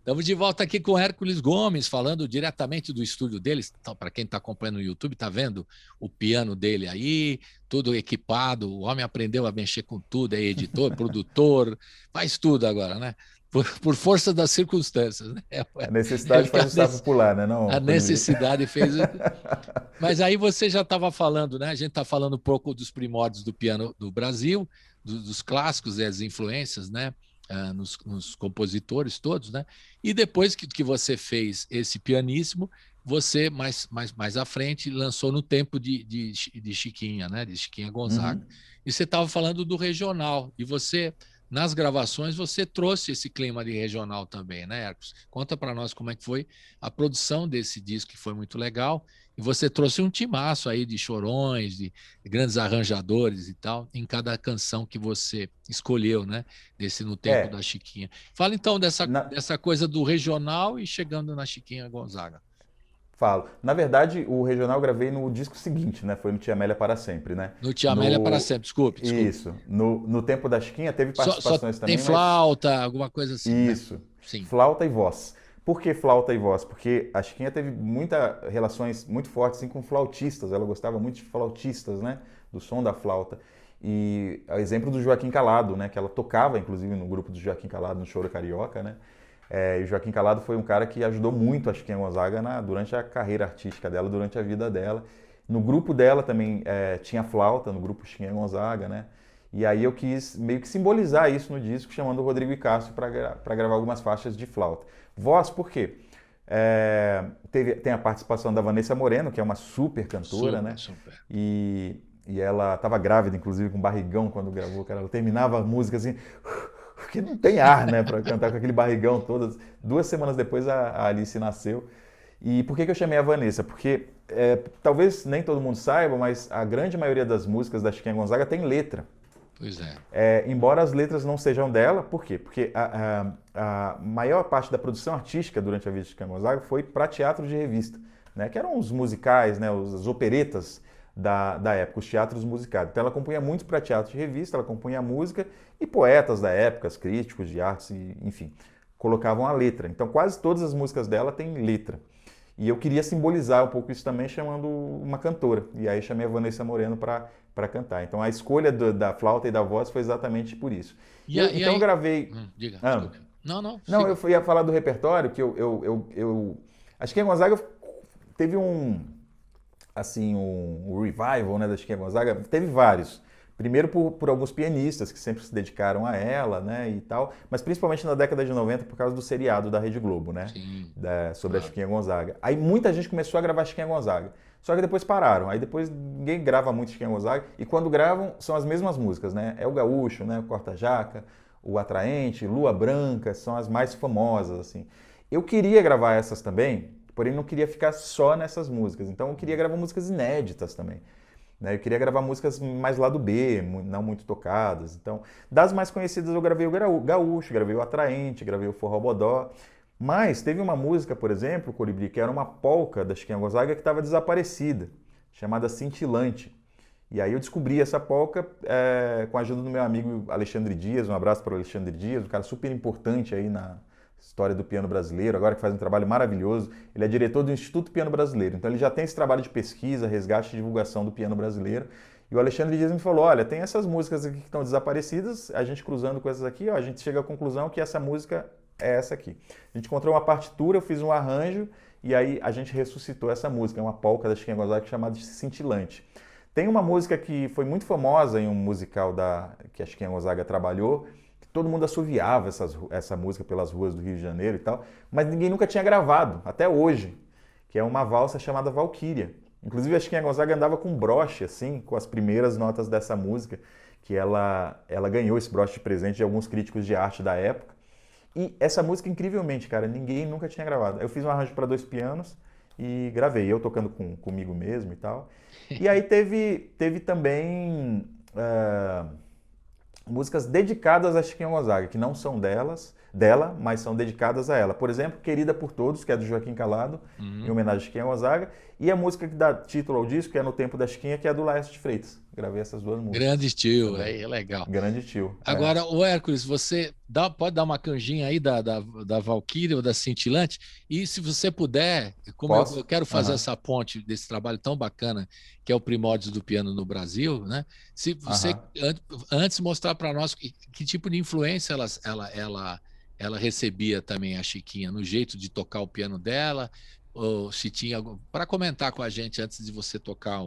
Estamos de volta aqui com o Hércules Gomes, falando diretamente do estúdio deles. Então, para quem está acompanhando no YouTube, está vendo o piano dele aí, tudo equipado. O homem aprendeu a mexer com tudo, é editor, produtor, faz tudo agora, né? Por força das circunstâncias, né? A necessidade faz o sapo pular, né? Não, a necessidade fez. Mas aí você já estava falando, né? A gente está falando um pouco dos primórdios do piano do Brasil, dos clássicos e as influências, né? Nos compositores todos, né? E depois que você fez esse pianíssimo, você mais à frente lançou no tempo de Chiquinha, né? De Chiquinha Gonzaga. E você estava falando do regional, e você nas gravações você trouxe esse clima de regional também, né, Hércules? Conta para nós como é que foi a produção desse disco, que foi muito legal. E você trouxe um timaço aí de chorões, de grandes arranjadores e tal, em cada canção que você escolheu, né? Desse No Tempo da Chiquinha. Fala então dessa coisa do regional e chegando na Chiquinha Gonzaga. Falo. Na verdade, o regional eu gravei no disco seguinte, né? Foi no Tia Amélia para Sempre, né? No Tia Amélia para Sempre, desculpe. Isso. No Tempo da Chiquinha teve participações só também. Tem flauta, alguma coisa assim. Isso. Né? Sim. Flauta e voz. Por que flauta e voz? Porque a Chiquinha teve muitas relações muito fortes assim, com flautistas. Ela gostava muito de flautistas, né? Do som da flauta. E o exemplo do Joaquim Calado, né? Que ela tocava, inclusive, no grupo do Joaquim Calado, no Choro Carioca, né? E o Joaquim Calado foi um cara que ajudou muito a Chiquinha Gonzaga durante a carreira artística dela, durante a vida dela. No grupo dela também tinha flauta, no grupo Chiquinha Gonzaga, né? E aí eu quis meio que simbolizar isso no disco, chamando o Rodrigo e Cássio para gravar algumas faixas de flauta. Voz, por quê? Tem a participação da Vanessa Moreno, que é uma super cantora, né? Super. E ela estava grávida, inclusive, com barrigão quando gravou, cara. Ela terminava a música assim... Porque não tem ar, né, para cantar com aquele barrigão todas. 2 semanas depois a Alice nasceu. E por que eu chamei a Vanessa? Porque talvez nem todo mundo saiba, mas a grande maioria das músicas da Chiquinha Gonzaga tem letra. Pois é. Embora as letras não sejam dela, por quê? Porque a maior parte da produção artística durante a vida de Chiquinha Gonzaga foi para teatro de revista, né, que eram os musicais, né, as operetas da época, os teatros musicais. Então ela compunha muito para teatro de revista, ela compunha música e poetas da época, os críticos de artes, enfim, colocavam a letra. Então quase todas as músicas dela têm letra. E eu queria simbolizar um pouco isso também chamando uma cantora. E aí chamei a Vanessa Moreno para cantar. Então a escolha da flauta e da voz foi exatamente por isso. Então eu gravei... Diga, Não, eu ia falar do repertório, que a Chiquinha Gonzaga teve um revival, né, da Chiquinha Gonzaga, teve vários. Primeiro por alguns pianistas que sempre se dedicaram a ela, né, e tal, mas principalmente na década de 90 por causa do seriado da Rede Globo, né, sobre a Chiquinha Gonzaga. Aí muita gente começou a gravar Chiquinha Gonzaga, só que depois pararam. Aí depois ninguém grava muito Chiquinha Gonzaga, e quando gravam são as mesmas músicas, né, é o Gaúcho, né, o Corta-Jaca, o Atraente, Lua Branca, são as mais famosas, assim. Eu queria gravar essas também, porém não queria ficar só nessas músicas, então eu queria gravar músicas inéditas também. Né? Eu queria gravar músicas mais lado B, não muito tocadas. Então, das mais conhecidas eu gravei o Gaúcho, gravei o Atraente, gravei o Forró Bodó. Mas teve uma música, por exemplo, Colibri, que era uma polca da Chiquinha Gonzaga que estava desaparecida, chamada Cintilante. E aí eu descobri essa polca com a ajuda do meu amigo Alexandre Dias, um abraço para o Alexandre Dias, um cara super importante aí na história do piano brasileiro, agora que faz um trabalho maravilhoso. Ele é diretor do Instituto Piano Brasileiro, então ele já tem esse trabalho de pesquisa, resgate e divulgação do piano brasileiro. E o Alexandre Dias me falou, olha, tem essas músicas aqui que estão desaparecidas, a gente cruzando com essas aqui, a gente chega à conclusão que essa música é essa aqui. A gente encontrou uma partitura, eu fiz um arranjo, e aí a gente ressuscitou essa música, é uma polca da Chiquinha Gonzaga chamada de Cintilante. Tem uma música que foi muito famosa em um musical que a Chiquinha Gonzaga trabalhou, todo mundo assoviava essa música pelas ruas do Rio de Janeiro e tal, mas ninguém nunca tinha gravado, até hoje, que é uma valsa chamada Valquíria. Inclusive a Chiquinha Gonzaga andava com um broche, assim, com as primeiras notas dessa música, que ela ganhou esse broche de presente de alguns críticos de arte da época. E essa música, incrivelmente, cara, ninguém nunca tinha gravado. Eu fiz um arranjo para 2 pianos e gravei, eu tocando comigo mesmo e tal. E aí teve também... músicas dedicadas a Chiquinha Gonzaga, que não são delas, dela, mas são dedicadas a ela. Por exemplo, Querida por Todos, que é do Joaquim Calado, em homenagem a Chiquinha Gonzaga, e a música que dá título ao disco, que é No Tempo da Chiquinha, que é do Laércio de Freitas. Gravei essas duas músicas. Grande tio, é legal. Grande tio. Agora, o Hércules, você pode dar uma canjinha aí da Valquíria ou da Cintilante? E se você puder, como eu quero fazer essa ponte desse trabalho tão bacana, que é o Primórdios do Piano no Brasil, né? Se você antes mostrar para nós que tipo de influência ela recebia também, a Chiquinha, no jeito de tocar o piano dela, ou se tinha para comentar com a gente antes de você tocar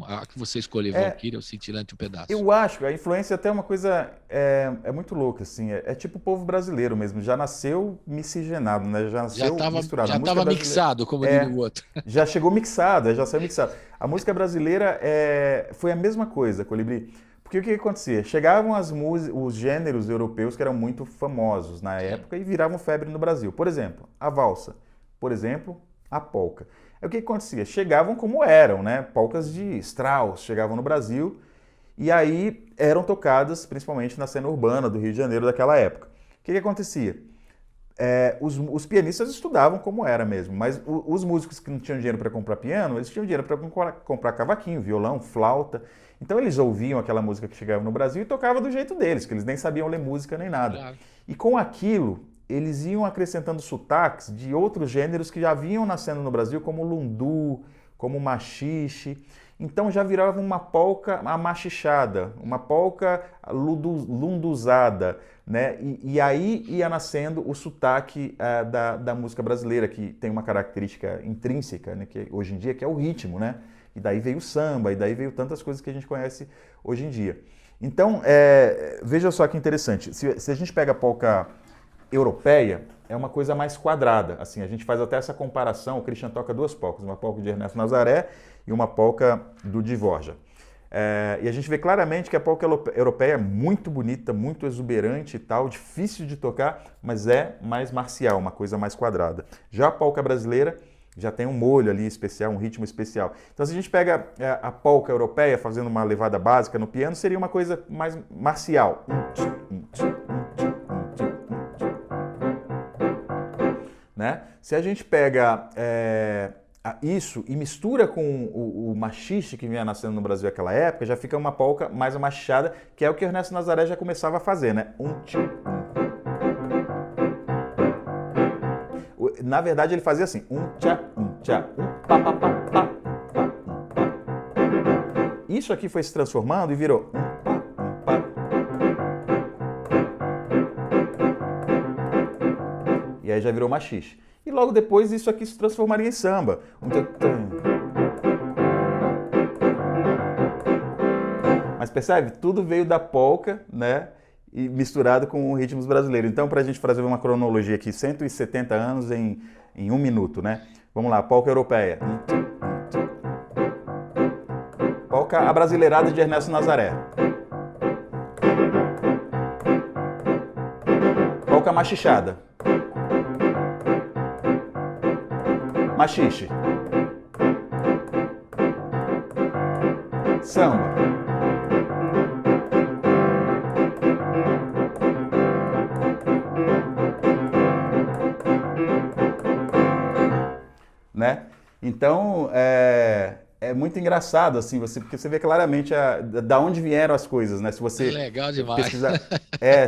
a que você escolheu, Valquíria ou Cintilante, um pedaço. Eu acho que a influência até é uma coisa muito louca, assim, é tipo o povo brasileiro mesmo, já nasceu miscigenado, né? Já nasceu misturado. Já estava mixado, como diria o outro. Já chegou mixado, já saiu mixado. A música brasileira foi a mesma coisa, Colibri. Porque o que acontecia? Chegavam os gêneros europeus que eram muito famosos na época e viravam febre no Brasil. Por exemplo, a valsa. Por exemplo, a polca. O que acontecia? Chegavam como eram, né? Polcas de Strauss chegavam no Brasil e aí eram tocadas principalmente na cena urbana do Rio de Janeiro daquela época. O que acontecia? Os pianistas estudavam como era mesmo, mas os músicos que não tinham dinheiro para comprar piano, eles tinham dinheiro para comprar cavaquinho, violão, flauta. Então eles ouviam aquela música que chegava no Brasil e tocavam do jeito deles, que eles nem sabiam ler música nem nada. Claro. E com aquilo, eles iam acrescentando sotaques de outros gêneros que já vinham nascendo no Brasil, como lundu, como machixe. Então já virava uma polca amachichada, uma polca lunduzada, né? E aí ia nascendo o sotaque da música brasileira, que tem uma característica intrínseca, né? Que hoje em dia, que é o ritmo, né? E daí veio o samba, e daí veio tantas coisas que a gente conhece hoje em dia. Então, veja só que interessante, se a gente pega a polca europeia, é uma coisa mais quadrada. Assim, a gente faz até essa comparação, o Christian toca duas polcas, uma polca de Ernesto Nazaré e uma polca do Dvorak. E a gente vê claramente que a polca europeia é muito bonita, muito exuberante e tal, difícil de tocar, mas é mais marcial, uma coisa mais quadrada. Já a polca brasileira já tem um molho ali especial, um ritmo especial. Então, se a gente pega a polca europeia fazendo uma levada básica no piano, seria uma coisa mais marcial. Né? Se a gente pega isso e mistura com o machixe que vinha nascendo no Brasil naquela época, já fica uma polca mais amachichada, que é o que o Ernesto Nazaré já começava a fazer, né? Na verdade, ele fazia assim, tchá, pá, pá, pá, pá, pá. Isso aqui foi se transformando e virou pá. E aí já virou machixe. E logo depois isso aqui se transformaria em samba. Mas percebe? Tudo veio da polca, né? E misturado com ritmos brasileiros. Então, para a gente fazer uma cronologia aqui, 170 anos em 1 minuto, né? Vamos lá, polca europeia. Polca abrasileirada de Ernesto Nazaré. Polca machichada. Machixe. Samba. Né? Então, é muito engraçado, assim, porque você vê claramente da onde vieram as coisas, né? Se você legal demais.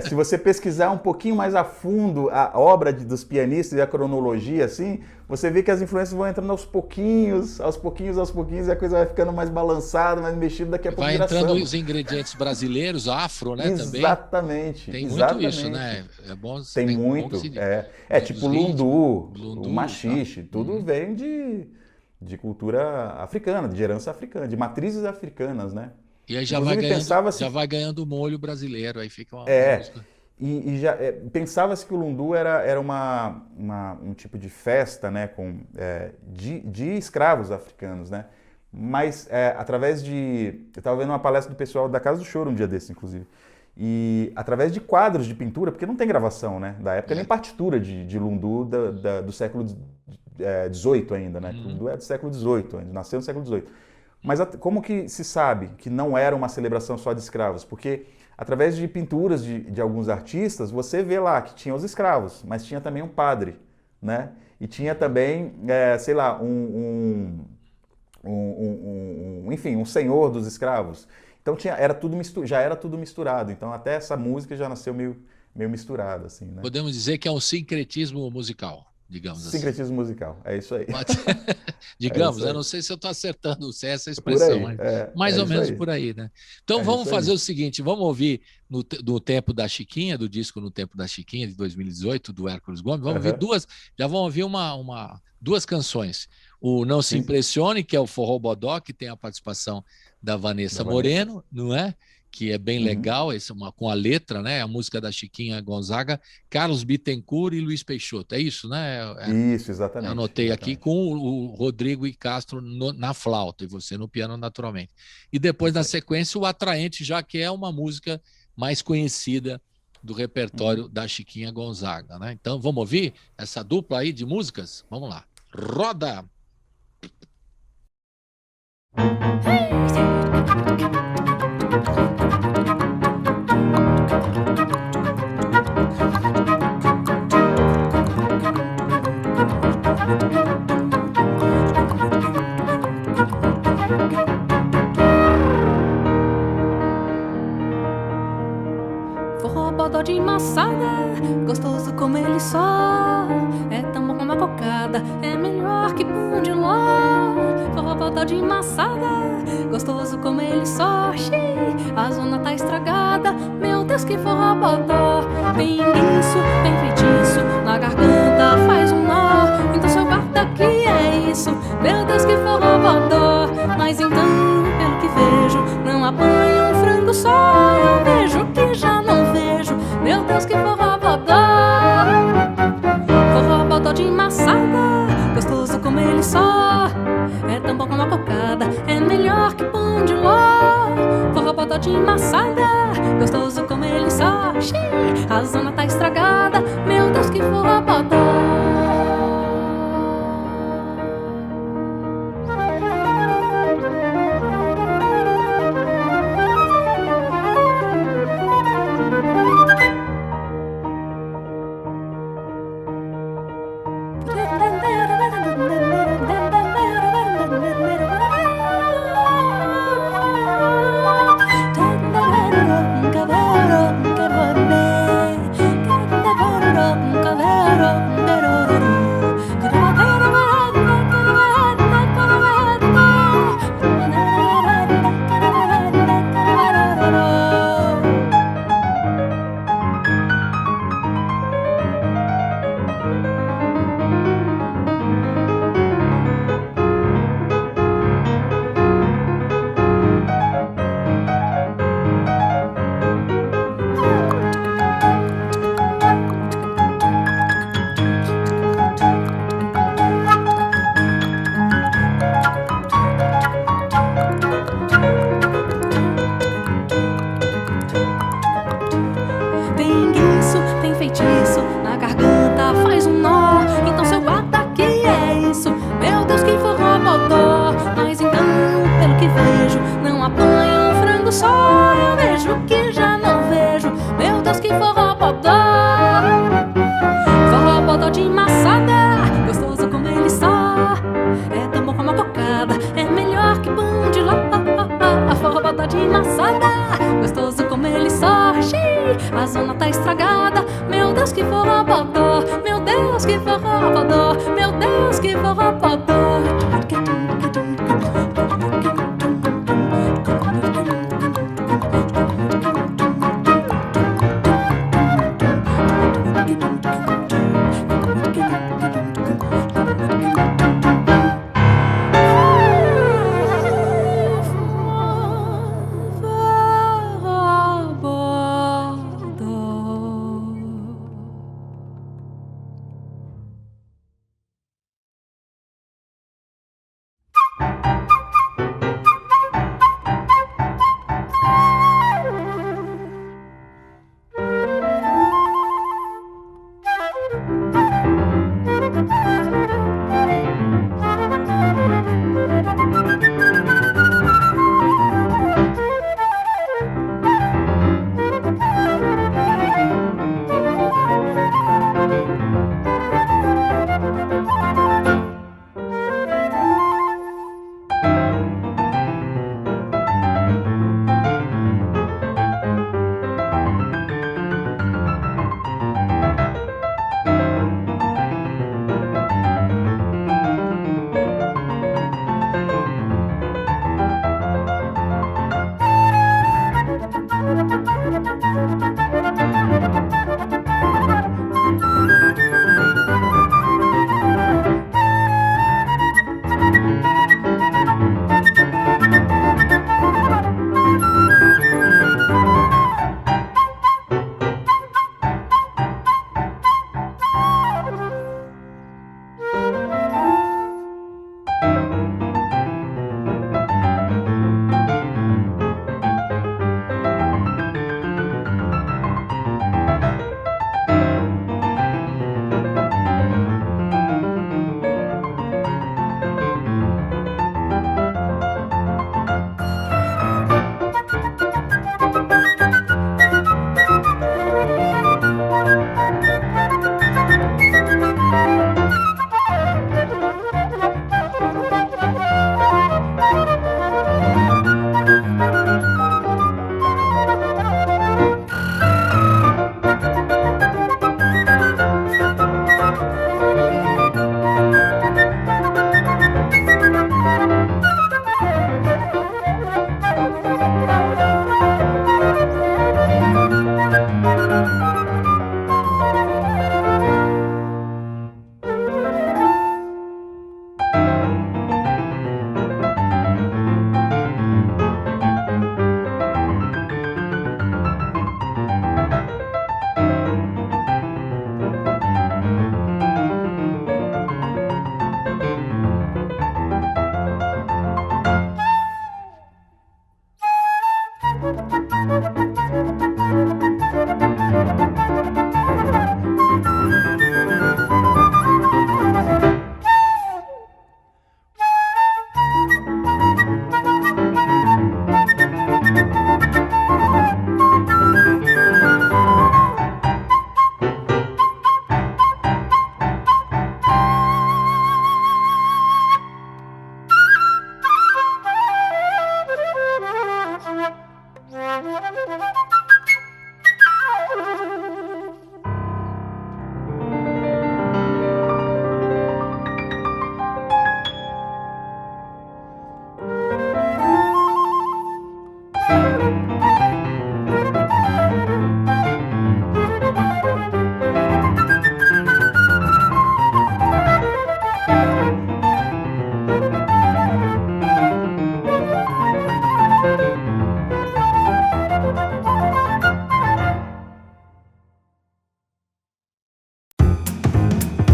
Se você pesquisar um pouquinho mais a fundo a obra dos pianistas e a cronologia, assim, você vê que as influências vão entrando aos pouquinhos, e a coisa vai ficando mais balançada, mais mexida, daqui a pouco vai vira entrando samba. Os ingredientes brasileiros, afro, né, também. Exatamente. Tem muito isso, né? É bom. Tem muito. Tipo lundu, o machixe, tudo vem de cultura africana, de herança africana, de matrizes africanas, né? E aí já vai ganhando molho brasileiro, aí fica uma música. E já pensava-se que o lundu era um tipo de festa, né, de escravos africanos, né? Mas através de... Eu estava vendo uma palestra do pessoal da Casa do Choro um dia desse, inclusive. E através de quadros de pintura, porque não tem gravação, né, da época, nem partitura de lundu do século XVIII ainda, né? O lundu é do século XVIII, ainda nasceu no século XVIII. Mas como que se sabe que não era uma celebração só de escravos? Porque através de pinturas de alguns artistas, você vê lá que tinha os escravos, mas tinha também um padre, né? E tinha também, sei lá, enfim, um senhor dos escravos. Então já era tudo misturado. Então até essa música já nasceu meio misturada, assim, né? Podemos dizer que é um sincretismo musical, digamos assim. Sincretismo musical, é isso aí. É Digamos, isso eu aí. não sei se eu estou acertando se é essa Por expressão, aí, mas mais ou isso menos aí. por aí, né? Então É vamos isso fazer aí. o seguinte, vamos ouvir no Tempo da Chiquinha, do disco No Tempo da Chiquinha, de 2018, do Hércules Gomes, vamos ouvir Aham. já vamos ouvir duas canções. O Não Se Sim, Impressione, que é o Forró Bodó, que tem a participação da da Vanessa Vanessa. Moreno, não é? Que é bem Uhum. legal, com a letra, né? A música da Chiquinha Gonzaga, Carlos Bittencourt e Luiz Peixoto. É isso, né, Hércules? Isso, Eu exatamente, anotei aqui exatamente. com o Rodrigo e Castro na flauta e você no piano naturalmente. E depois, na Isso aí. sequência, o Atraente, já que é uma música mais conhecida do Uhum. repertório da Chiquinha Gonzaga, né? Então, vamos ouvir essa dupla aí de músicas? Vamos lá. Roda! Forró bodó de maçada, gostoso como ele só. É tão bom como a cocada, é melhor que pão de ló. Forró bodó de maçada, gostoso como ele só. Xiii, a zona tá estragada, meu Deus que forró bodó. Bem isso, bem feitiço, na garganta faz um nó. Então seu guarda aqui é isso, meu Deus que forró bodó. Mas então, pelo que vejo, não apanho um frango só. Eu vejo que já não vejo, meu Deus que forró bodó. Forró bodó de maçada, gostoso como ele só. É tão bom como a cocada, é melhor que pão de ló. Forró bodó de maçada, gostoso como ele só. Xiii, a zona tá estragada, meu Deus que forró bodó. Tem guinso, tem feitiço, na garganta faz um nó. Então seu guarda aqui é isso, meu Deus que forró bodó. Mas então, pelo que vejo, não apanho um frango só. Eu vejo que já não vejo, meu Deus que forró bodó. Forró bodó de maçada, gostoso como ele só. É tão bom como a cocada, é melhor que pão de ló. Forró bodó de maçada, gostoso como ele só. Xiii, a zona tá estragada, meu Deus que forró bodó. Meu Deus que forró bodó, meu Deus que forró bodó.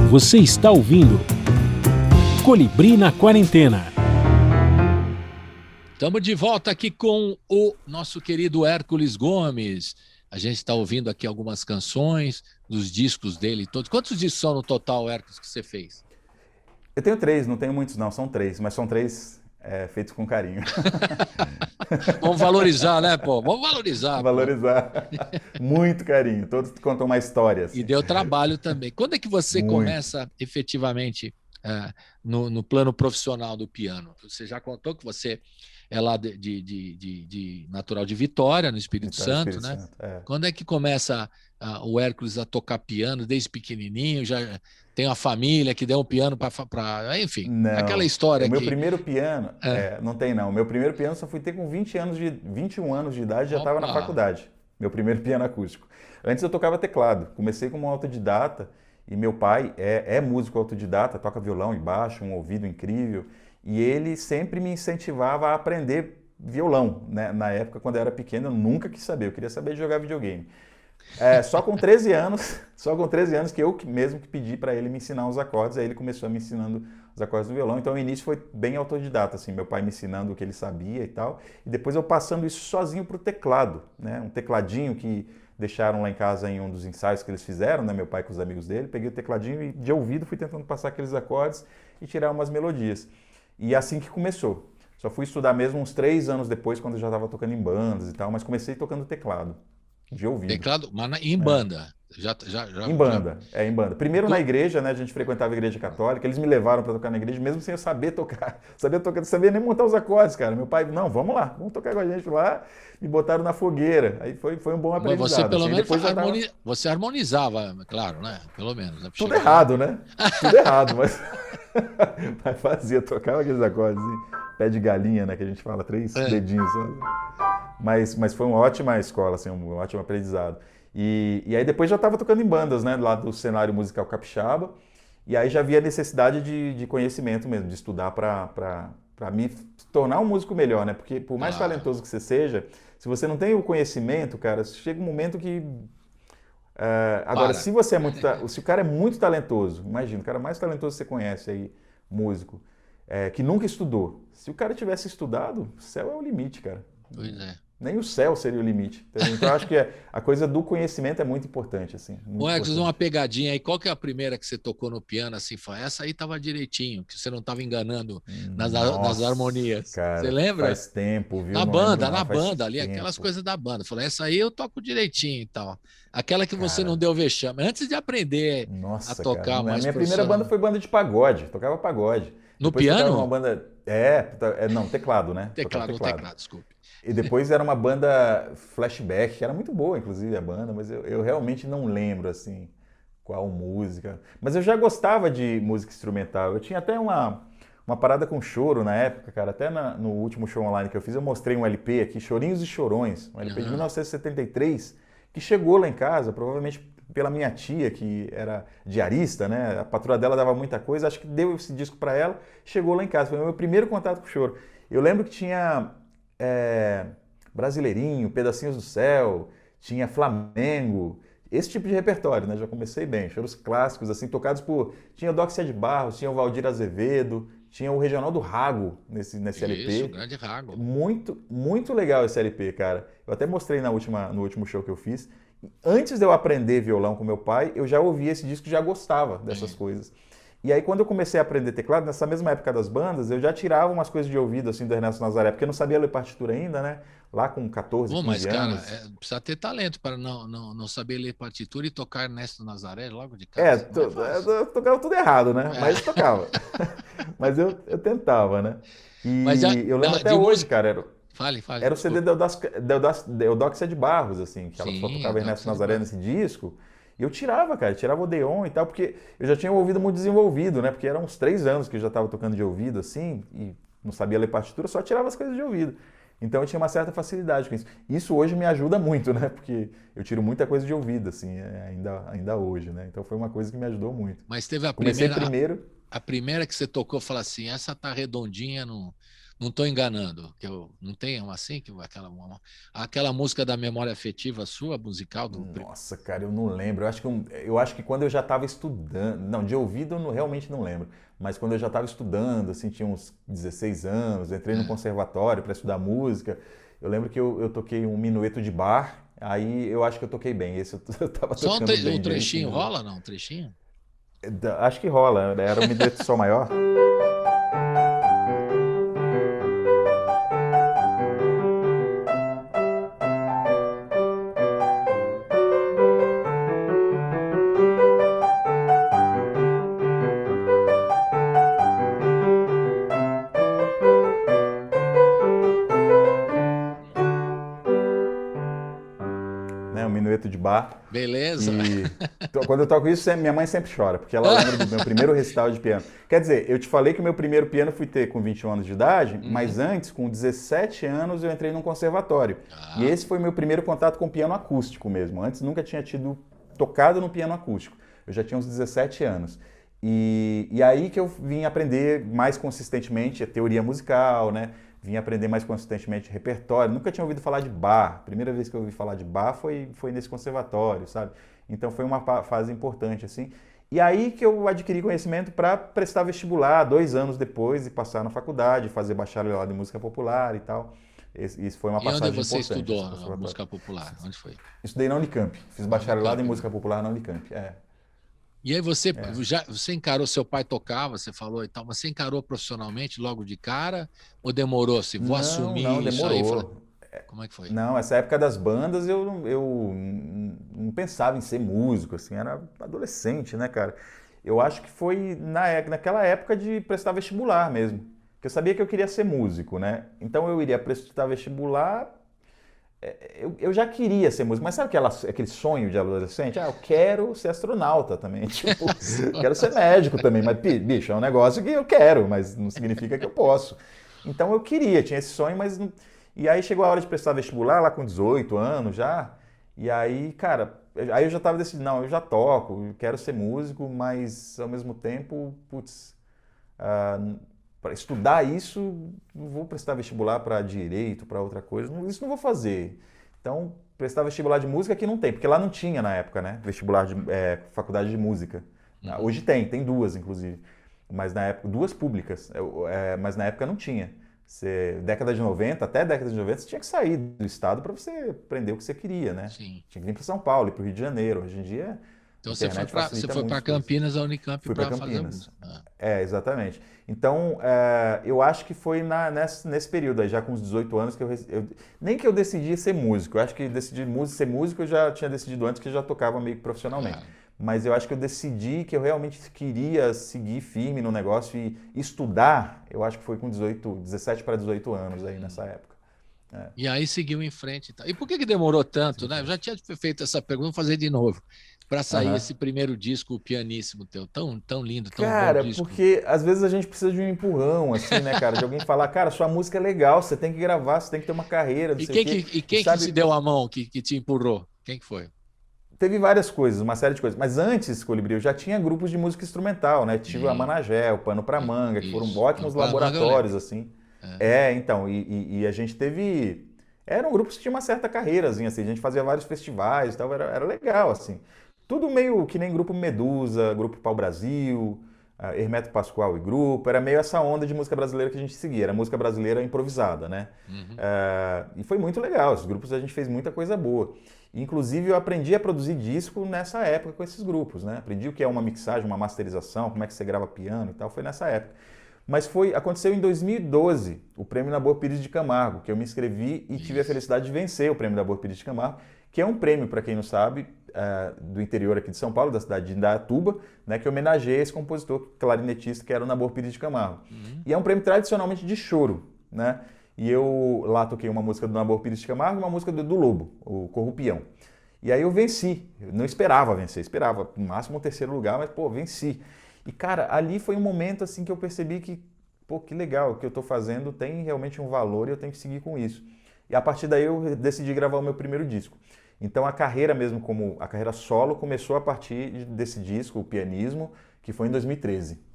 Você está ouvindo Colibri na Quarentena. Estamos de volta aqui com o nosso querido Hércules Gomes. A gente está ouvindo aqui algumas canções dos discos dele todos. Quantos discos são no total, Hércules, que você fez? Eu tenho 3, não tenho muitos não, são 3, mas são 3 feitos com carinho. Vamos valorizar, né, pô? Vamos valorizar. Valorizar. Muito carinho, todos contam uma história. Assim. E deu trabalho também. Quando é que você começa efetivamente no plano profissional do piano? Você já contou que você é lá de natural de Vitória, no Espírito Santo, né? É. Quando é que começa o Hércules a tocar piano desde pequenininho? Já tem uma família que deu um piano para... Enfim, não, aquela história o meu primeiro piano... não tem não. O meu primeiro piano só fui ter com 21 anos de idade, já estava na faculdade. Meu primeiro piano acústico. Antes eu tocava teclado. Comecei como autodidata e meu pai é músico autodidata, toca violão e baixo, um ouvido incrível. E ele sempre me incentivava a aprender violão, né? Na época, quando eu era pequeno, eu nunca quis saber, eu queria saber de jogar videogame. Só com 13 anos que eu mesmo que pedi para ele me ensinar os acordes, aí ele começou me ensinando os acordes do violão. Então o início foi bem autodidata, assim, meu pai me ensinando o que ele sabia e tal, e depois eu passando isso sozinho para o teclado, né? Um tecladinho que deixaram lá em casa em um dos ensaios que eles fizeram, né? Meu pai com os amigos dele, peguei o tecladinho e de ouvido fui tentando passar aqueles acordes e tirar umas melodias. E assim que começou. Só fui estudar mesmo uns 3 anos depois, quando eu já estava tocando em bandas e tal, mas comecei tocando teclado, de ouvido. Teclado, mas em banda? Em banda, em banda. Primeiro na igreja, né? A gente frequentava a igreja católica, eles me levaram para tocar na igreja, mesmo sem eu saber tocar. Sabia nem montar os acordes, cara. Meu pai, não, vamos lá, vamos tocar com a gente lá. Me botaram na fogueira. Aí foi um bom aprendizado. Mas você pelo assim. menos você harmonizava, claro, né? Pelo menos. Né? Tudo errado, né? Tudo errado, mas... mas fazia, tocava aqueles acordes assim, pé de galinha, né? Que a gente fala, 3 dedinhos. Mas foi uma ótima escola, assim, um ótimo aprendizado. E aí depois já estava tocando em bandas, né? Lá do cenário musical capixaba. E aí já havia a necessidade de conhecimento mesmo, de estudar para me tornar um músico melhor, né? Porque por mais talentoso que você seja, se você não tem o conhecimento, cara, chega um momento que... agora, se o cara é muito talentoso, imagina, o cara mais talentoso que você conhece aí, músico, que nunca estudou. Se o cara tivesse estudado, o céu é o limite, cara. Pois é. Nem o céu seria o limite. Entendeu? Então, eu acho que a coisa do conhecimento é muito importante, assim. Ô, Hércules, uma pegadinha aí. Qual que é a primeira que você tocou no piano, assim? Essa aí tava direitinho, que você não tava enganando nas harmonias. Cara, você lembra? Faz tempo, viu? Na banda ali, tempo. aquelas coisas da banda. Falei, essa aí eu toco direitinho e tal. Aquela que você não deu vexame. Antes de aprender a tocar cara, mais minha primeira banda foi banda de pagode. Tocava pagode. No Depois piano? Uma banda... não, teclado, né? Teclado, desculpe. E depois era uma banda flashback, que era muito boa, inclusive, a banda, mas eu realmente não lembro, assim, qual música. Mas eu já gostava de música instrumental. Eu tinha até uma parada com choro na época, cara. Até no último show online que eu fiz, eu mostrei um LP aqui, Chorinhos e Chorões, um LP de 1973, que chegou lá em casa, provavelmente pela minha tia, que era diarista, né? A patroa dela dava muita coisa, acho que deu esse disco para ela, chegou lá em casa. Foi o meu primeiro contato com o choro. Eu lembro que tinha Brasileirinho, Pedacinhos do Céu, tinha Flamengo, esse tipo de repertório, né? Já comecei bem, choros clássicos, assim, tocados por... Tinha o Dóxia de Barros, tinha o Valdir Azevedo, tinha o Reginaldo Rago nesse LP. Isso, o grande Rago. Muito, muito legal esse LP, cara. Eu até mostrei no último show que eu fiz. Antes de eu aprender violão com meu pai, eu já ouvia esse disco e já gostava dessas coisas. E aí, quando eu comecei a aprender teclado, nessa mesma época das bandas, eu já tirava umas coisas de ouvido, assim, do Ernesto Nazaré, porque eu não sabia ler partitura ainda, né? Lá com 14, 15 mas, anos. Cara, precisa ter talento para não saber ler partitura e tocar Ernesto Nazaré logo de casa. Eu tocava tudo errado, né? Mas tocava. Mas eu tentava, né? E eu lembro até hoje, cara, Fale. Era o CD da Eudóxia de Barros, assim, que ela só tocava Ernesto Nazaré nesse disco. E eu tirava, cara, tirava o Odeon e tal, porque eu já tinha o ouvido muito desenvolvido, né? Porque eram uns 3 anos que eu já estava tocando de ouvido, assim, e não sabia ler partitura, só tirava as coisas de ouvido. Então eu tinha uma certa facilidade com isso. Isso hoje me ajuda muito, né? Porque eu tiro muita coisa de ouvido, assim, ainda hoje, né? Então foi uma coisa que me ajudou muito. Mas teve a Comecei primeira... primeiro... A primeira que você tocou, falou assim, essa tá redondinha, Não estou enganando, não tem assim, aquela música da memória afetiva sua, musical do. Nossa, cara, eu não lembro. Eu acho que quando eu já estava estudando, não, de ouvido eu realmente não lembro, mas quando eu já estava estudando, assim, tinha uns 16 anos, entrei no conservatório para estudar música, eu lembro que eu toquei um minueto de bar, aí eu acho que eu toquei bem, esse eu estava Só tocando bem um trechinho direitinho. rola, não? Um trechinho? Acho que rola, era um minueto sol maior. Né, um minueto de bar. Beleza. Quando eu toco isso, minha mãe sempre chora, porque ela lembra do meu primeiro recital de piano. Quer dizer, eu te falei que o meu primeiro piano fui ter com 21 anos de idade, mas antes, com 17 anos, eu entrei num conservatório. E esse foi meu primeiro contato com piano acústico mesmo. Antes nunca tinha tocado no piano acústico. Eu já tinha uns 17 anos. E aí que eu vim aprender mais consistentemente a teoria musical, né? Vim aprender mais consistentemente repertório. Nunca tinha ouvido falar de bar. Primeira vez que eu ouvi falar de bar foi nesse conservatório, sabe? Então foi uma fase importante, assim. E aí que eu adquiri conhecimento para prestar vestibular 2 anos depois e passar na faculdade, fazer bacharelado em música popular e tal. Isso foi uma E passagem onde você importante. estudou a música popular? Onde foi? Estudei na Unicamp. Fiz bacharelado em Unicamp, música popular na Unicamp. E aí você encarou, seu pai tocava, você falou e tal, mas você encarou profissionalmente logo de cara ou demorou assim, vou assumir Não, isso aí? demorou. Como é que foi? Não, essa época das bandas eu não pensava em ser músico, assim, era adolescente, né, cara? Eu acho que foi naquela época de prestar vestibular mesmo, porque eu sabia que eu queria ser músico, né? Então eu iria prestar vestibular, eu já queria ser músico, mas sabe aquele sonho de adolescente? Eu quero ser astronauta também, tipo, quero ser médico também, mas bicho, é um negócio que eu quero, mas não significa que eu posso. Então eu queria, tinha esse sonho, mas não. E aí chegou a hora de prestar vestibular, lá com 18 anos já, e aí, cara, aí eu já estava decidindo, não, eu já toco, eu quero ser músico, mas ao mesmo tempo, putz, para estudar isso, não vou prestar vestibular para direito, para outra coisa, isso não vou fazer. Então, prestar vestibular de música aqui não tem, porque lá não tinha na época, né, vestibular de faculdade de música. Hoje tem 2, inclusive, mas na época, 2 públicas, mas na época não tinha. Década de 90, até década de 90, você tinha que sair do estado para você aprender o que você queria, né? Sim. Tinha que vir para São Paulo e para o Rio de Janeiro. Hoje em dia, Então você foi para Campinas, a Unicamp, para fazer música. Exatamente. Então, eu acho que foi nesse período aí, já com os 18 anos, que nem que eu decidi ser músico. Eu acho que decidi ser músico eu já tinha decidido antes, que eu já tocava meio que profissionalmente. Claro. Mas eu acho que eu decidi que eu realmente queria seguir firme no negócio e estudar, eu acho que foi com 17 para 18 anos aí nessa época. E aí seguiu em frente. E por que demorou tanto, né? Eu já tinha feito essa pergunta, vou fazer de novo. Para sair esse primeiro disco pianíssimo teu, tão lindo, tão bom disco. Porque às vezes a gente precisa de um empurrão, assim, né, cara? De alguém falar, cara, sua música é legal, você tem que gravar, você tem que ter uma carreira, não sei o quê. E quem que te deu a mão, que te empurrou? Quem que foi? Teve várias coisas, uma série de coisas. Mas antes, Colibri, eu já tinha grupos de música instrumental, né? Tive a Managé, o Pano pra Manga, que foram ótimos laboratórios, assim. Então, e a gente teve... Eram grupos que tinham uma certa carreirazinha, assim. A gente fazia vários festivais e tal, era legal, assim. Tudo meio que nem grupo Medusa, grupo Pau Brasil, Hermeto Pascoal e grupo. Era meio essa onda de música brasileira que a gente seguia. Era música brasileira improvisada, né? E foi muito legal. Esses grupos a gente fez muita coisa boa. Inclusive, eu aprendi a produzir disco nessa época com esses grupos, né? Aprendi o que é uma mixagem, uma masterização, como é que você grava piano e tal, foi nessa época. Mas aconteceu em 2012, o Prêmio Nabor Pires de Camargo, que eu me inscrevi e tive a felicidade de vencer o Prêmio Nabor Pires de Camargo, que é um prêmio, para quem não sabe, do interior aqui de São Paulo, da cidade de Indaiatuba, né, que homenageia esse compositor clarinetista que era o Nabor Pires de Camargo. E é um prêmio tradicionalmente de choro, né? E eu lá toquei uma música do Nabor Pires de Camargo e uma música do Lobo, o Corrupião. E aí eu venci. Eu não esperava vencer, esperava no máximo um 3º lugar, mas pô, venci. E cara, ali foi um momento assim que eu percebi que, pô, que legal, o que eu tô fazendo tem realmente um valor e eu tenho que seguir com isso. E a partir daí eu decidi gravar o meu primeiro disco. Então a carreira mesmo, como a carreira solo, começou a partir desse disco, o Pianismo, que foi em 2013.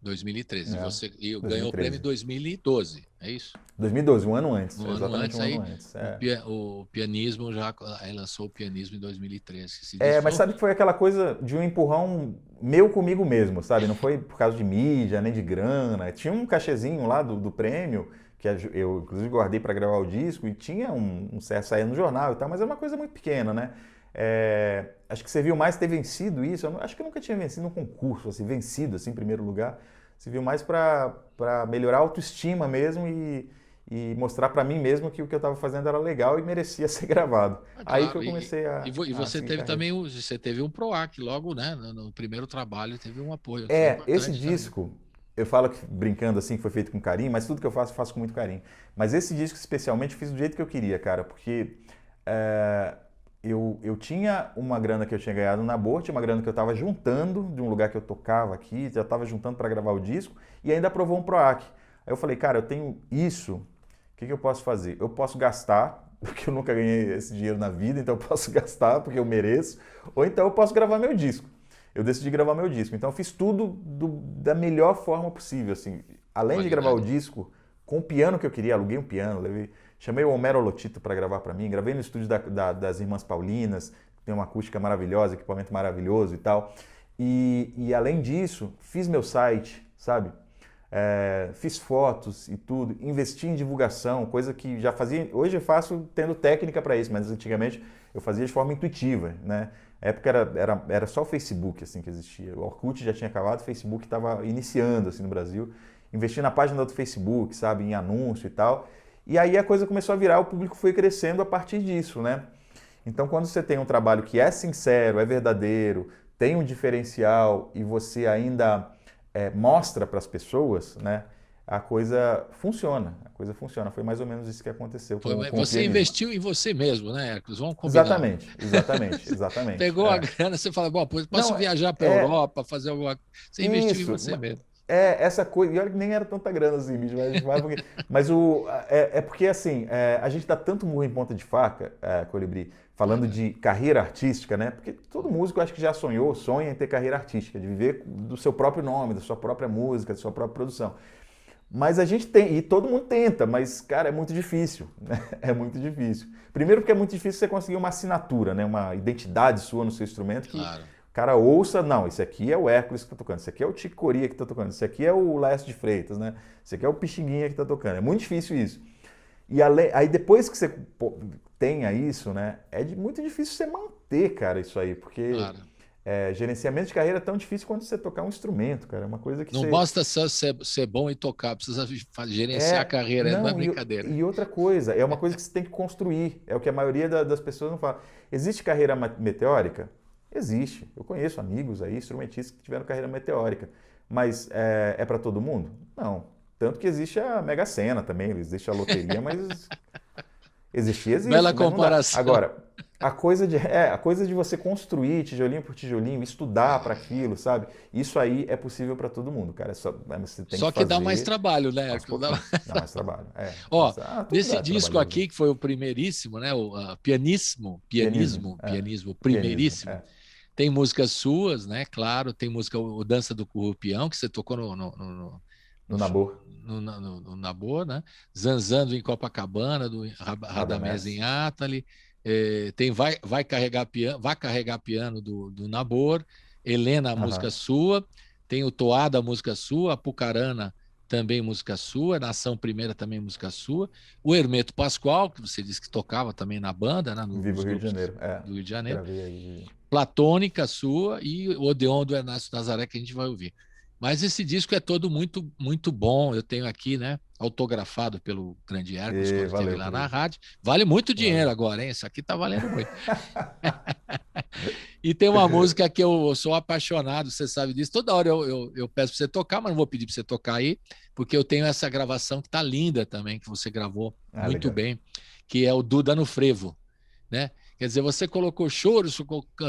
2013. É, Você ganhou o 2013. prêmio em 2012, é isso? 2012, um ano antes. Um ano Exatamente antes, um aí ano antes. o pianismo já aí lançou o pianismo em 2013. Esse Mas disco sabe que foi aquela coisa de um empurrão meu comigo mesmo, sabe? Não foi por causa de mídia, nem de grana. Tinha um cachezinho lá do prêmio, que eu inclusive guardei para gravar o disco, e tinha um certo saía no jornal e tal, mas é uma coisa muito pequena, né? Acho que serviu mais ter vencido isso. Acho que eu nunca tinha vencido um concurso, assim, vencido assim, em primeiro lugar. Serviu mais para melhorar a autoestima mesmo e mostrar para mim mesmo que o que eu estava fazendo era legal e merecia ser gravado. Aí que eu comecei a você seguir teve carreira. também você teve um PROAC logo, né? No primeiro trabalho teve um apoio. Que foi Esse importante também. disco, eu falo que, brincando assim, que foi feito com carinho, mas tudo que eu faço com muito carinho. Mas esse disco especialmente eu fiz do jeito que eu queria, cara, porque eu tinha uma grana que eu tinha ganhado na Boa, tinha uma grana que eu estava juntando de um lugar que eu tocava aqui, já estava juntando para gravar o disco, e ainda aprovou um PROAC. Aí eu falei, cara, eu tenho isso, o que eu posso fazer? Eu posso gastar, porque eu nunca ganhei esse dinheiro na vida, então eu posso gastar porque eu mereço, ou então eu posso gravar meu disco. Eu decidi gravar meu disco, então eu fiz tudo da melhor forma possível, assim. Além de gravar o disco com o piano que eu queria, aluguei um piano, chamei o Homero Lotito para gravar para mim, gravei no estúdio das Irmãs Paulinas, que tem uma acústica maravilhosa, equipamento maravilhoso e tal. E além disso, fiz meu site, sabe? Fiz fotos e tudo, investi em divulgação, coisa que já fazia, hoje eu faço tendo técnica para isso, mas antigamente eu fazia de forma intuitiva, né? Na época era só o Facebook assim que existia, o Orkut já tinha acabado, o Facebook estava iniciando assim no Brasil, investi na página do Facebook, sabe, em anúncio e tal, e aí a coisa começou a virar, o público foi crescendo a partir disso, né? Então quando você tem um trabalho que é sincero, é verdadeiro, tem um diferencial e você ainda mostra para as pessoas, né? A coisa funciona. Foi mais ou menos isso que aconteceu com você investiu em você mesmo, né, Hércules? Vamos combinar. Exatamente. Pegou a grana, você fala, bom, posso viajar para a Europa, fazer alguma coisa. Você investiu em você mesmo. Essa coisa, e olha que nem era tanta grana assim, bicho, mas porque assim, a gente dá tanto murro em ponta de faca, Colibri, falando de carreira artística, né? Porque todo músico acho que já sonha em ter carreira artística, de viver do seu próprio nome, da sua própria música, da sua própria produção. Mas a gente tem, e todo mundo tenta, mas, cara, é muito difícil, né? É muito difícil. Primeiro porque é muito difícil você conseguir uma assinatura, né? Uma identidade sua no seu instrumento que o cara ouça, não, esse aqui é o Hércules que está tocando, esse aqui é o Chico Coria que está tocando, esse aqui é o Laércio de Freitas, né? Esse aqui é o Pixinguinha que está tocando. É muito difícil isso. E aí depois que você tenha isso, né? Muito difícil você manter, cara, isso aí, porque... gerenciamento de carreira é tão difícil quanto você tocar um instrumento, cara. É uma coisa que não basta só ser bom e tocar, precisa gerenciar a carreira, não é brincadeira. E outra coisa, é uma coisa que você tem que construir, é o que a maioria das pessoas não fala. Existe carreira meteórica? Existe. Eu conheço amigos aí, instrumentistas que tiveram carreira meteórica, mas é para todo mundo? Não. Tanto que existe a Mega Sena também, existe a loteria, mas existe. Bela comparação. Agora, a coisa de você construir tijolinho por tijolinho, estudar para aquilo, sabe? Isso aí é possível para todo mundo, cara. Você tem que dá mais trabalho, né? Dá mais trabalho. Nesse disco aqui, que foi o primeiríssimo, né? O pianismo primeiríssimo. Tem músicas suas, né? Claro, tem música o Dança do Currupião, que você tocou no Nabor. No Nabor, né? Zanzando em Copacabana, do Radamés em Atali. Tem Vai Carregar Piano do Nabor, Helena, a música sua, tem o Toada, a música sua, Apucarana, também música sua, Nação Primeira, também música sua, o Hermeto Pascoal, que você disse que tocava também na banda, né, no Vivo Rio de Janeiro. Do Rio de Janeiro, Platônica sua e o Odeon do Ernesto Nazaré, que a gente vai ouvir. Mas esse disco é todo muito, muito bom. Eu tenho aqui, né, autografado pelo grande Hércules, quando esteve lá na rádio. Vale muito dinheiro agora, hein? Isso aqui tá valendo muito. E tem uma música que eu sou apaixonado, você sabe disso. Toda hora eu peço para você tocar, mas não vou pedir para você tocar aí, porque eu tenho essa gravação que tá linda também, que você gravou muito bem, que é o Duda no Frevo, né? Quer dizer, você colocou choros,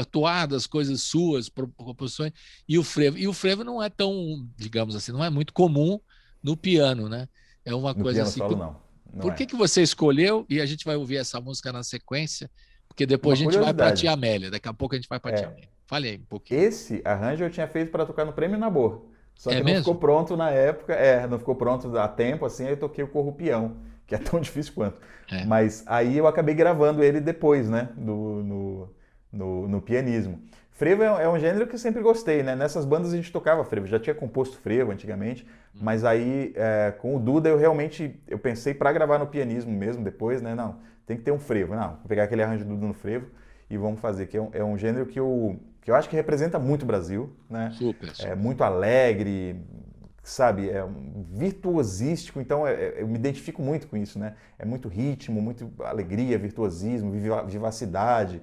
toadas, coisas suas, proposições, e o frevo. E o frevo não é tão, digamos assim, não é muito comum no piano, né? É uma coisa assim. Solo, não por que você escolheu? E a gente vai ouvir essa música na sequência, porque depois a gente vai para a Tia Amélia. Daqui a pouco a gente vai para a Tia Amélia. Fale aí um pouquinho. Esse arranjo eu tinha feito para tocar no Prêmio Nabor. Só que É não mesmo? ficou pronto na época, não ficou pronto a tempo, assim, aí eu toquei o Corrupião, que é tão difícil quanto. É. Mas aí eu acabei gravando ele depois, né, no pianismo. Frevo é um gênero que eu sempre gostei, né? Nessas bandas a gente tocava frevo, já tinha composto frevo antigamente, mas aí com o Duda eu pensei para gravar no pianismo mesmo depois, né? Não, tem que ter um frevo, não, vou pegar aquele arranjo do Duda no frevo e vamos fazer, que é um gênero que eu acho que representa muito o Brasil, né? Super. É muito alegre, sabe? É virtuosístico, então eu me identifico muito com isso, né? É muito ritmo, muito alegria, virtuosismo, vivacidade.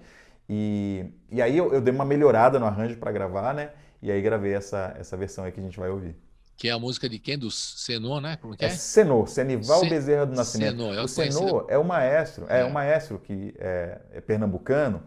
E aí eu dei uma melhorada no arranjo para gravar, né? E aí gravei essa versão aí que a gente vai ouvir. Que é a música de quem? Do Senô, né? Como que é? Senô, Senival Bezerra do Nascimento. Senô, eu O Senô é um maestro que é pernambucano,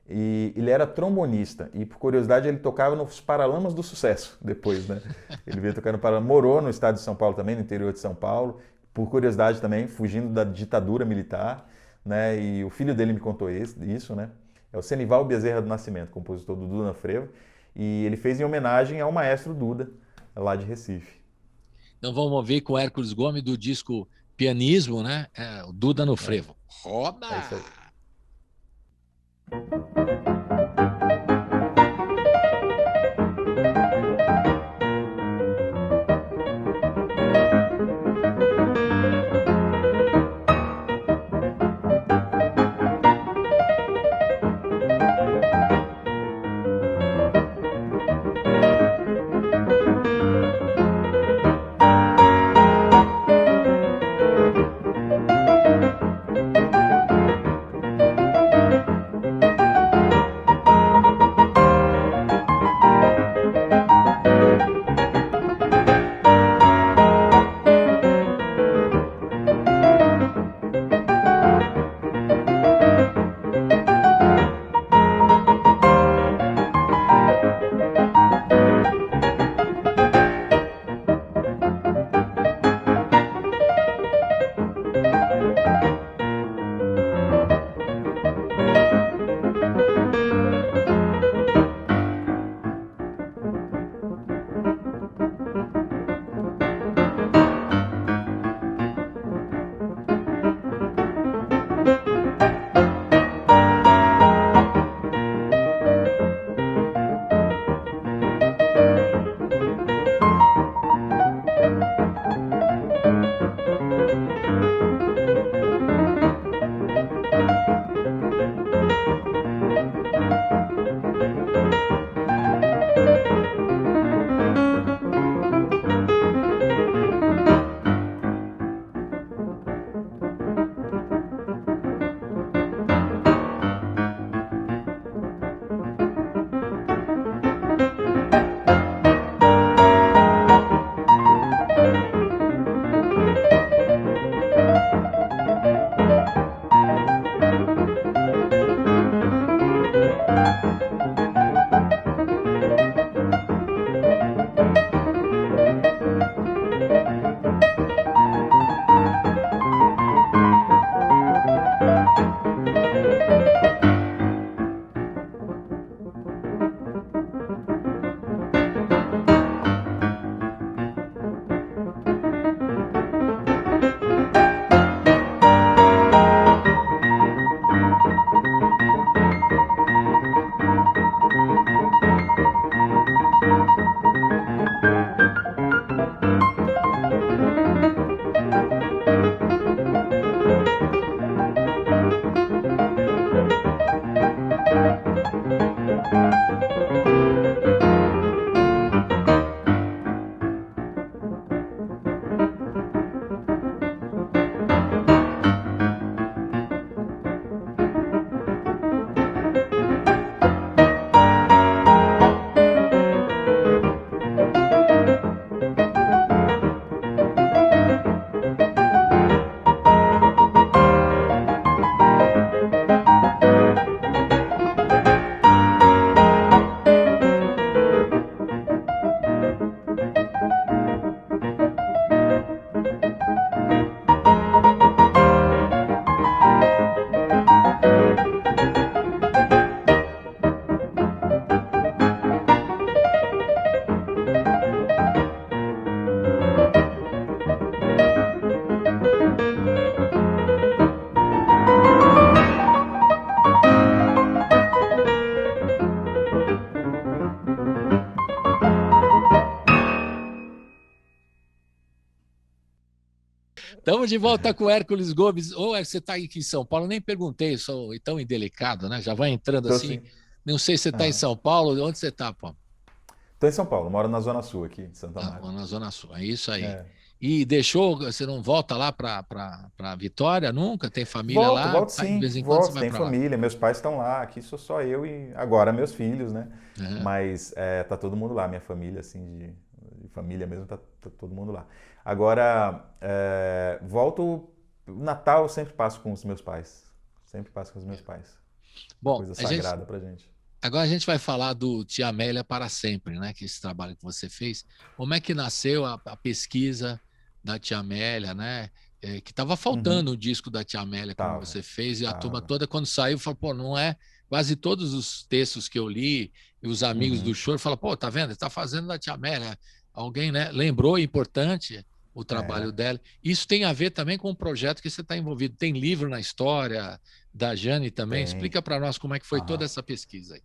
e ele era trombonista. E por curiosidade ele tocava nos Paralamas do Sucesso depois, né? Ele veio tocar no Paralamas, morou no estado de São Paulo também, no interior de São Paulo. Por curiosidade também, fugindo da ditadura militar, né? E o filho dele me contou isso, né? É o Senival Bezerra do Nascimento, compositor do Duda no Frevo. E ele fez em homenagem ao maestro Duda, lá de Recife. Então vamos ouvir com o Hércules Gomes do disco Pianismo, né? O Duda no Frevo. Roda! É isso aí. Estamos de volta com o Hércules Gomes. Ô, você está aqui em São Paulo? Eu nem perguntei, sou tão indelicado, né? Já vai entrando Tô assim. sim. Não sei se você está em Aham. São Paulo. Onde você está, pô? Tô em São Paulo, moro na Zona Sul aqui, de Santa Amaro. Na Zona Sul. É isso aí. É. E deixou, você não volta lá para Vitória nunca? Tem família Volto, lá? volto Aí, de sim, vez em quando você volto, vai tem para lá. família, meus pais estão lá, aqui sou só eu e agora meus filhos, né? É. Mas tá todo mundo lá, minha família, assim, de família mesmo, tá todo mundo lá. Agora, volto, Natal eu sempre passo com os meus pais, sempre passo com os meus pais, Bom, coisa sagrada pra gente. agora a gente vai falar do Tia Amélia para sempre, né? Que é esse trabalho que você fez. Como é que nasceu a pesquisa da Tia Amélia, né? Que estava faltando Uhum, o disco da Tia Amélia, como tava, você fez, e a turma tava. toda, quando saiu, falou, pô, não é. Quase todos os textos que eu li, e os amigos do Uhum, choro falaram, pô, tá vendo? Está fazendo da Tia Amélia. Alguém, né? Lembrou, importante, o trabalho é, dela. Isso tem a ver também com o projeto que você está envolvido. Tem livro na história da Jane também. tem. Explica para nós como é que foi toda Aham. essa pesquisa aí.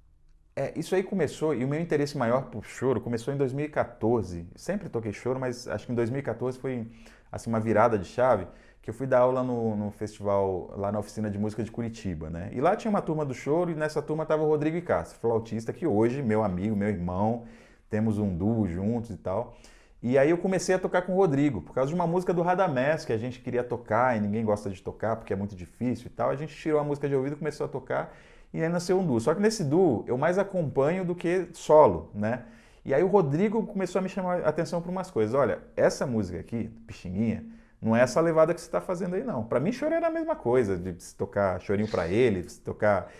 Isso aí começou, e o meu interesse maior por choro começou em 2014. Sempre toquei choro, mas acho que em 2014 foi assim uma virada de chave, que eu fui dar aula no festival, lá na oficina de música de Curitiba, né? E lá tinha uma turma do choro, e nessa turma estava o Rodrigo Castro, flautista, que hoje, meu amigo, meu irmão, temos um duo juntos e tal. E aí eu comecei a tocar com o Rodrigo, por causa de uma música do Radamés, que a gente queria tocar e ninguém gosta de tocar porque é muito difícil e tal. A gente tirou a música de ouvido, começou a tocar e aí nasceu um duo. Só que nesse duo eu mais acompanho do que solo, né? E aí o Rodrigo começou a me chamar a atenção para umas coisas. Olha, essa música aqui, Pixinguinha, não é essa levada que você está fazendo aí não. Para mim, choro era a mesma coisa, de se tocar chorinho para ele, se tocar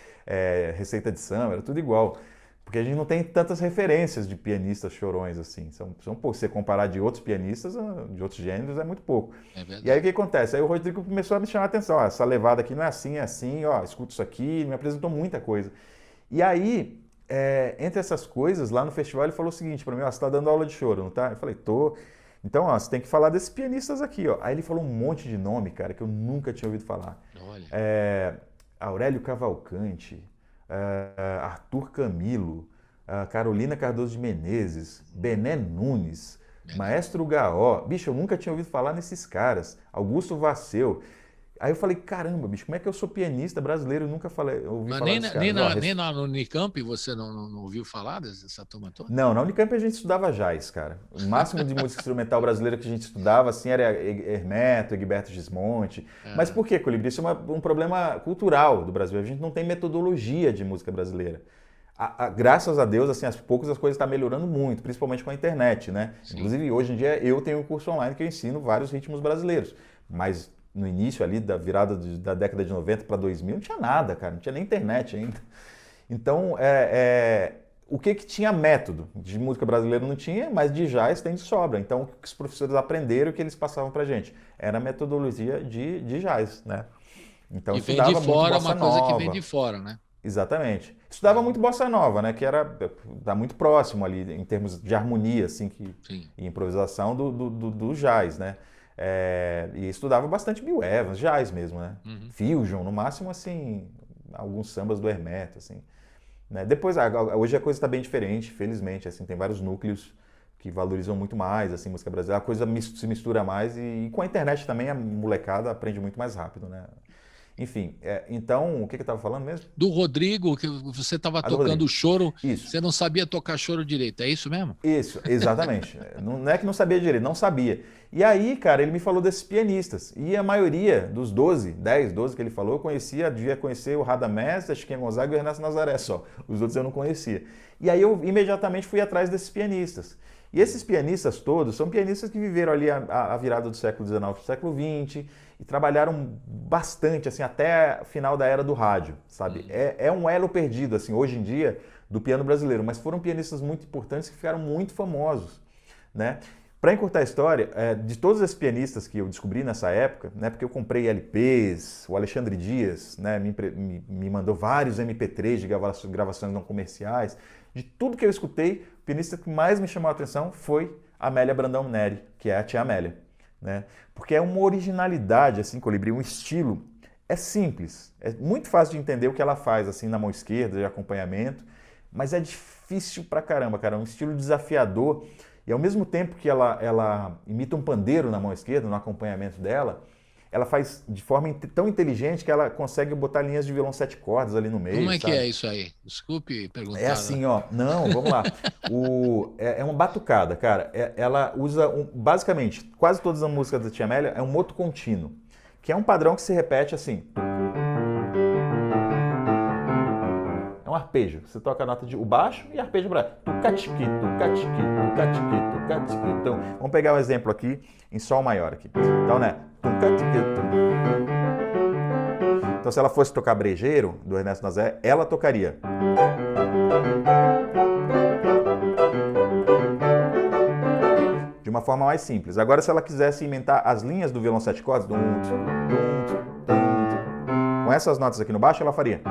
receita de samba, era tudo igual. Porque a gente não tem tantas referências de pianistas chorões assim. São poucos. Se você comparar de outros pianistas, de outros gêneros, é muito pouco. É verdade. E aí o que acontece? Aí o Rodrigo começou a me chamar a atenção. Ó, essa levada aqui não é assim, ó, escuta isso aqui, me apresentou muita coisa. E aí, entre essas coisas, lá no festival ele falou o seguinte para mim, ó, você está dando aula de choro, não tá? Eu falei, tô. Então, ó, você tem que falar desses pianistas aqui, ó. Aí ele falou um monte de nome, cara, que eu nunca tinha ouvido falar. Olha. Aurélio Cavalcante, Arthur Camilo, Carolina Cardoso de Menezes, Bené Nunes, Maestro Gaó. Bicho, eu nunca tinha ouvido falar nesses caras. Augusto Vasseu. Aí eu falei, caramba, bicho, como é que eu sou pianista brasileiro e nunca ouvi Mas falar nem, desses na, nem, caras? na, nem na no Unicamp você não ouviu falar dessa turma toda? Não, na Unicamp a gente estudava jazz, cara. O máximo de música instrumental brasileira que a gente estudava, assim, era Hermeto, Egberto Gismonte. Mas por que, Colibri? Isso é um problema cultural do Brasil. A gente não tem metodologia de música brasileira. Graças a Deus, assim, aos poucos as coisas estão melhorando muito, principalmente com a internet, né? Sim. Inclusive, hoje em dia, eu tenho um curso online que eu ensino vários ritmos brasileiros. Mas no início ali, da virada da década de 90 para 2000, não tinha nada, cara. Não tinha nem internet ainda. Então, o que tinha método? De música brasileira não tinha, mas de jazz tem de sobra. Então, o que os professores aprenderam, o que eles passavam pra gente? Era a metodologia de jazz, né? Então, E vem de fora, uma coisa que vem de fora, né? Exatamente. Estudava muito bossa nova, né? Que tá muito próximo ali em termos de harmonia, assim, e improvisação do jazz, né? E estudava bastante Bill Evans, jazz mesmo, né? Uhum. Fusion, no máximo, assim, alguns sambas do Hermeto, assim. Né? Depois, hoje a coisa está bem diferente, felizmente, assim, tem vários núcleos que valorizam muito mais, assim, música brasileira. A coisa se mistura mais e com a internet também a molecada aprende muito mais rápido, né? Enfim, então, o que eu estava falando mesmo? Do Rodrigo, que você estava tocando Rodrigo. choro, Isso. você não sabia tocar choro direito, é isso mesmo? Isso, exatamente. Não é que não sabia direito, não sabia. E aí, cara, ele me falou desses pianistas. E a maioria dos 10, 12 que ele falou, eu devia conhecer o Radamés, a Chiquinha Gonzaga e o Ernesto Nazaré só. Os outros eu não conhecia. E aí eu imediatamente fui atrás desses pianistas. E esses pianistas todos são pianistas que viveram ali a virada do século XIX para o século XX e trabalharam bastante, assim, até o final da era do rádio, sabe? É um elo perdido, assim, hoje em dia, do piano brasileiro, mas foram pianistas muito importantes que ficaram muito famosos, né? Para encurtar a história, de todos esses pianistas que eu descobri nessa época, né, porque eu comprei LPs, o Alexandre Dias, né, me mandou vários MP3 de gravações não comerciais, de tudo que eu escutei, o pianista que mais me chamou a atenção foi a Amélia Brandão Neri, que é a Tia Amélia, né? Porque é uma originalidade, assim, Colibri, um estilo, é simples, é muito fácil de entender o que ela faz, assim, na mão esquerda, de acompanhamento, mas é difícil pra caramba, cara, é um estilo desafiador. E ao mesmo tempo que ela imita um pandeiro na mão esquerda, no acompanhamento dela, ela faz de forma tão inteligente que ela consegue botar linhas de violão 7 cordas ali no meio. Como é sabe? que é isso aí? Desculpe perguntar. É assim, ó. Não, vamos lá. É uma batucada, cara. Ela usa, basicamente, quase todas as músicas da Tia Amélia é um moto contínuo, que é um padrão que se repete assim. É um arpejo. Você toca a nota de o baixo e arpejo para tucatiqui, tucatiqui, tucatiqui, tucatiqui. Então, vamos pegar um exemplo aqui em sol maior aqui. Então, né? Então, se ela fosse tocar brejeiro do Ernesto Nazaré, ela tocaria. De uma forma mais simples. Agora, se ela quisesse inventar as linhas do violão 7 cordas, com essas notas aqui no baixo, ela faria.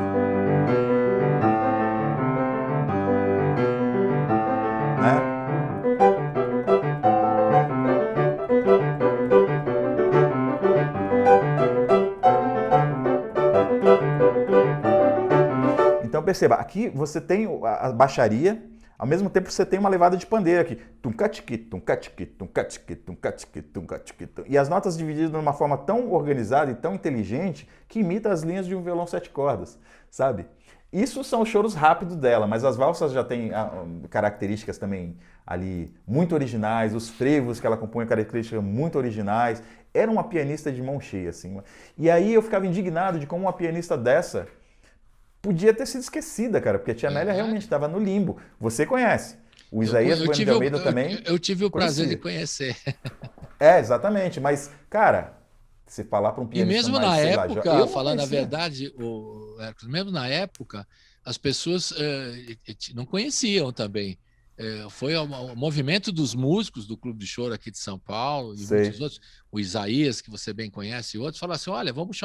Né? Então perceba, aqui você tem a baixaria, ao mesmo tempo você tem uma levada de pandeiro aqui. Tum-catiqui, tum-catiqui, tum-catiqui, tum-catiqui, tum-catiqui. E as notas divididas de uma forma tão organizada e tão inteligente que imita as linhas de um violão 7 cordas, sabe? Isso são os choros rápidos dela, mas as valsas já têm características também ali muito originais, os frevos que ela compõe características muito originais. Era uma pianista de mão cheia, assim. E aí eu ficava indignado de como uma pianista dessa podia ter sido esquecida, cara, porque a Tia Amélia realmente estava no limbo. Você conhece. O Isaías Bueno de Almeida também. Eu tive o prazer de conhecer. É, exatamente. Mas, cara, se falar para um pianista e mesmo mais, na sei época, lá, falando a verdade, mesmo na época, as pessoas não conheciam também. Foi o movimento dos músicos do Clube de Choro aqui de São Paulo e muitos outros, o Isaías, que você bem conhece, e outros, falaram assim, olha, vamos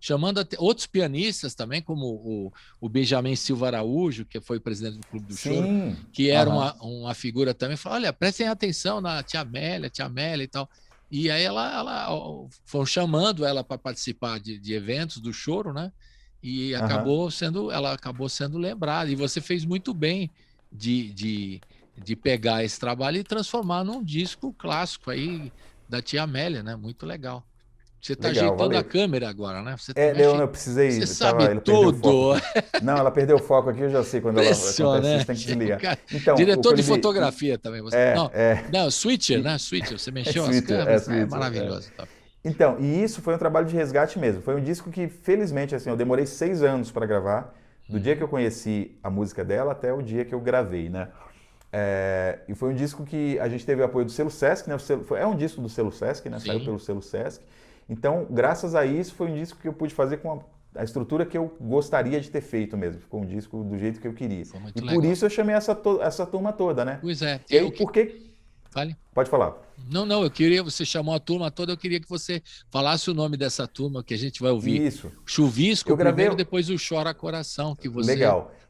chamando outros pianistas também, como o Benjamin Silva Araújo, que foi presidente do Clube do Choro, que era uma figura também, falou, olha, prestem atenção na Tia Amélia e tal. E aí ela foram chamando ela para participar de eventos do Choro, né? E ela acabou sendo lembrada. E você fez muito bem de pegar esse trabalho e transformar num disco clássico aí da Tia Amélia, né? Muito legal. Você está ajeitando a câmera agora, né? Você eu precisei. Você sabe tudo. Não, ela perdeu o foco aqui, eu já sei quando ela acontece, né? Você tem que desligar. Então, diretor de fotografia também. Você... Não, switcher, né? Switcher, você mexeu as câmeras, é maravilhoso. Tá. Então, e isso foi um trabalho de resgate mesmo. Foi um disco que, felizmente, assim, eu demorei 6 anos para gravar, do dia que eu conheci a música dela até o dia que eu gravei, né? E foi um disco que a gente teve o apoio do selo Sesc, né? É um disco do selo Sesc, né? Saiu pelo selo Sesc. Então, graças a isso, foi um disco que eu pude fazer com a estrutura que eu gostaria de ter feito mesmo. Ficou um disco do jeito que eu queria. E legal. Por isso eu chamei essa turma toda, né? Pois é. E aí, por que... Fale. Pode falar. Não, você chamou a turma toda, eu queria que você falasse o nome dessa turma que a gente vai ouvir. Isso. Chuvisco eu primeiro, depois o Chora Coração, que você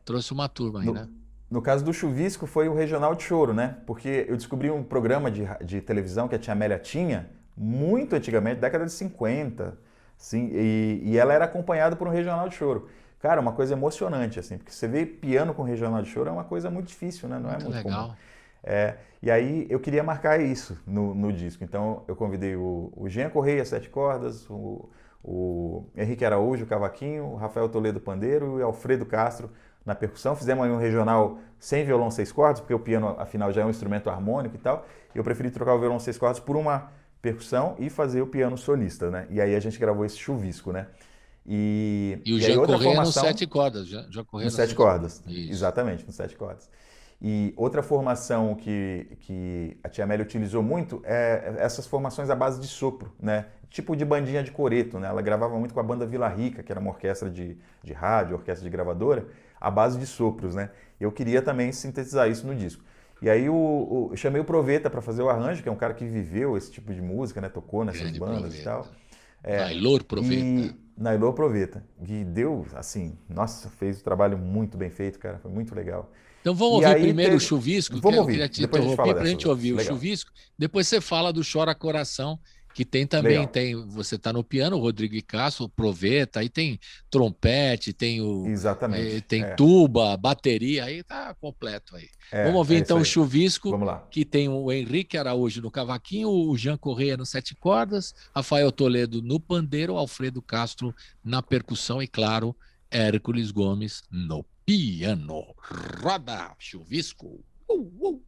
trouxe uma turma aí, né? No caso do Chuvisco foi o Regional de Choro, né? Porque eu descobri um programa de televisão que a Tia Amélia tinha, muito antigamente, década de 50, assim, e ela era acompanhada por um Regional de Choro. Cara, uma coisa emocionante, assim, porque você vê piano com Regional de Choro é uma coisa muito difícil, né? Não é muito legal. Comum. E aí eu queria marcar isso no disco. Então eu convidei o Jean Correia, 7 cordas, o Henrique Araújo, cavaquinho, o Rafael Toledo, pandeiro e o Alfredo Castro na percussão. Fizemos aí um regional sem violão 6 cordas, porque o piano, afinal, já é um instrumento harmônico e tal. E eu preferi trocar o violão 6 cordas por uma percussão e fazer o piano solista, né? E aí a gente gravou esse Chuvisco, né? E o Jean Correia nos 7 cordas. Nos 7 cordas, exatamente, nos 7 cordas. E outra formação que a Tia Amélia utilizou muito é essas formações à base de sopro, né? Tipo de bandinha de coreto, né? Ela gravava muito com a banda Vila Rica, que era uma orquestra de rádio, orquestra de gravadora, à base de sopros, né? Eu queria também sintetizar isso no disco. E aí eu chamei o Proveta para fazer o arranjo, que é um cara que viveu esse tipo de música, né? Tocou nessas bandas e tal. Nailor Proveta. Nailor Proveta, que deu, assim, nossa, fez um trabalho muito bem feito, cara, foi muito legal. Então vamos ouvir primeiro o Chuvisco, vamos que eu ouvir, queria te depois interromper para a gente dessa. ouvir Legal. o Chuvisco, depois você fala do Chora Coração, Que tem também, Legal. você está no piano, o Rodrigo Icasso, Proveta, aí tem trompete, Exatamente. tem tuba, bateria, aí tá completo aí. Vamos ouvir É isso então o aí. Chuvisco, Vamos lá. que tem o Henrique Araújo no cavaquinho, o Jean Correia no sete cordas, Rafael Toledo no pandeiro, Alfredo Castro na percussão e, claro, Hércules Gomes no piano. Roda, Chuvisco! Uh, uh.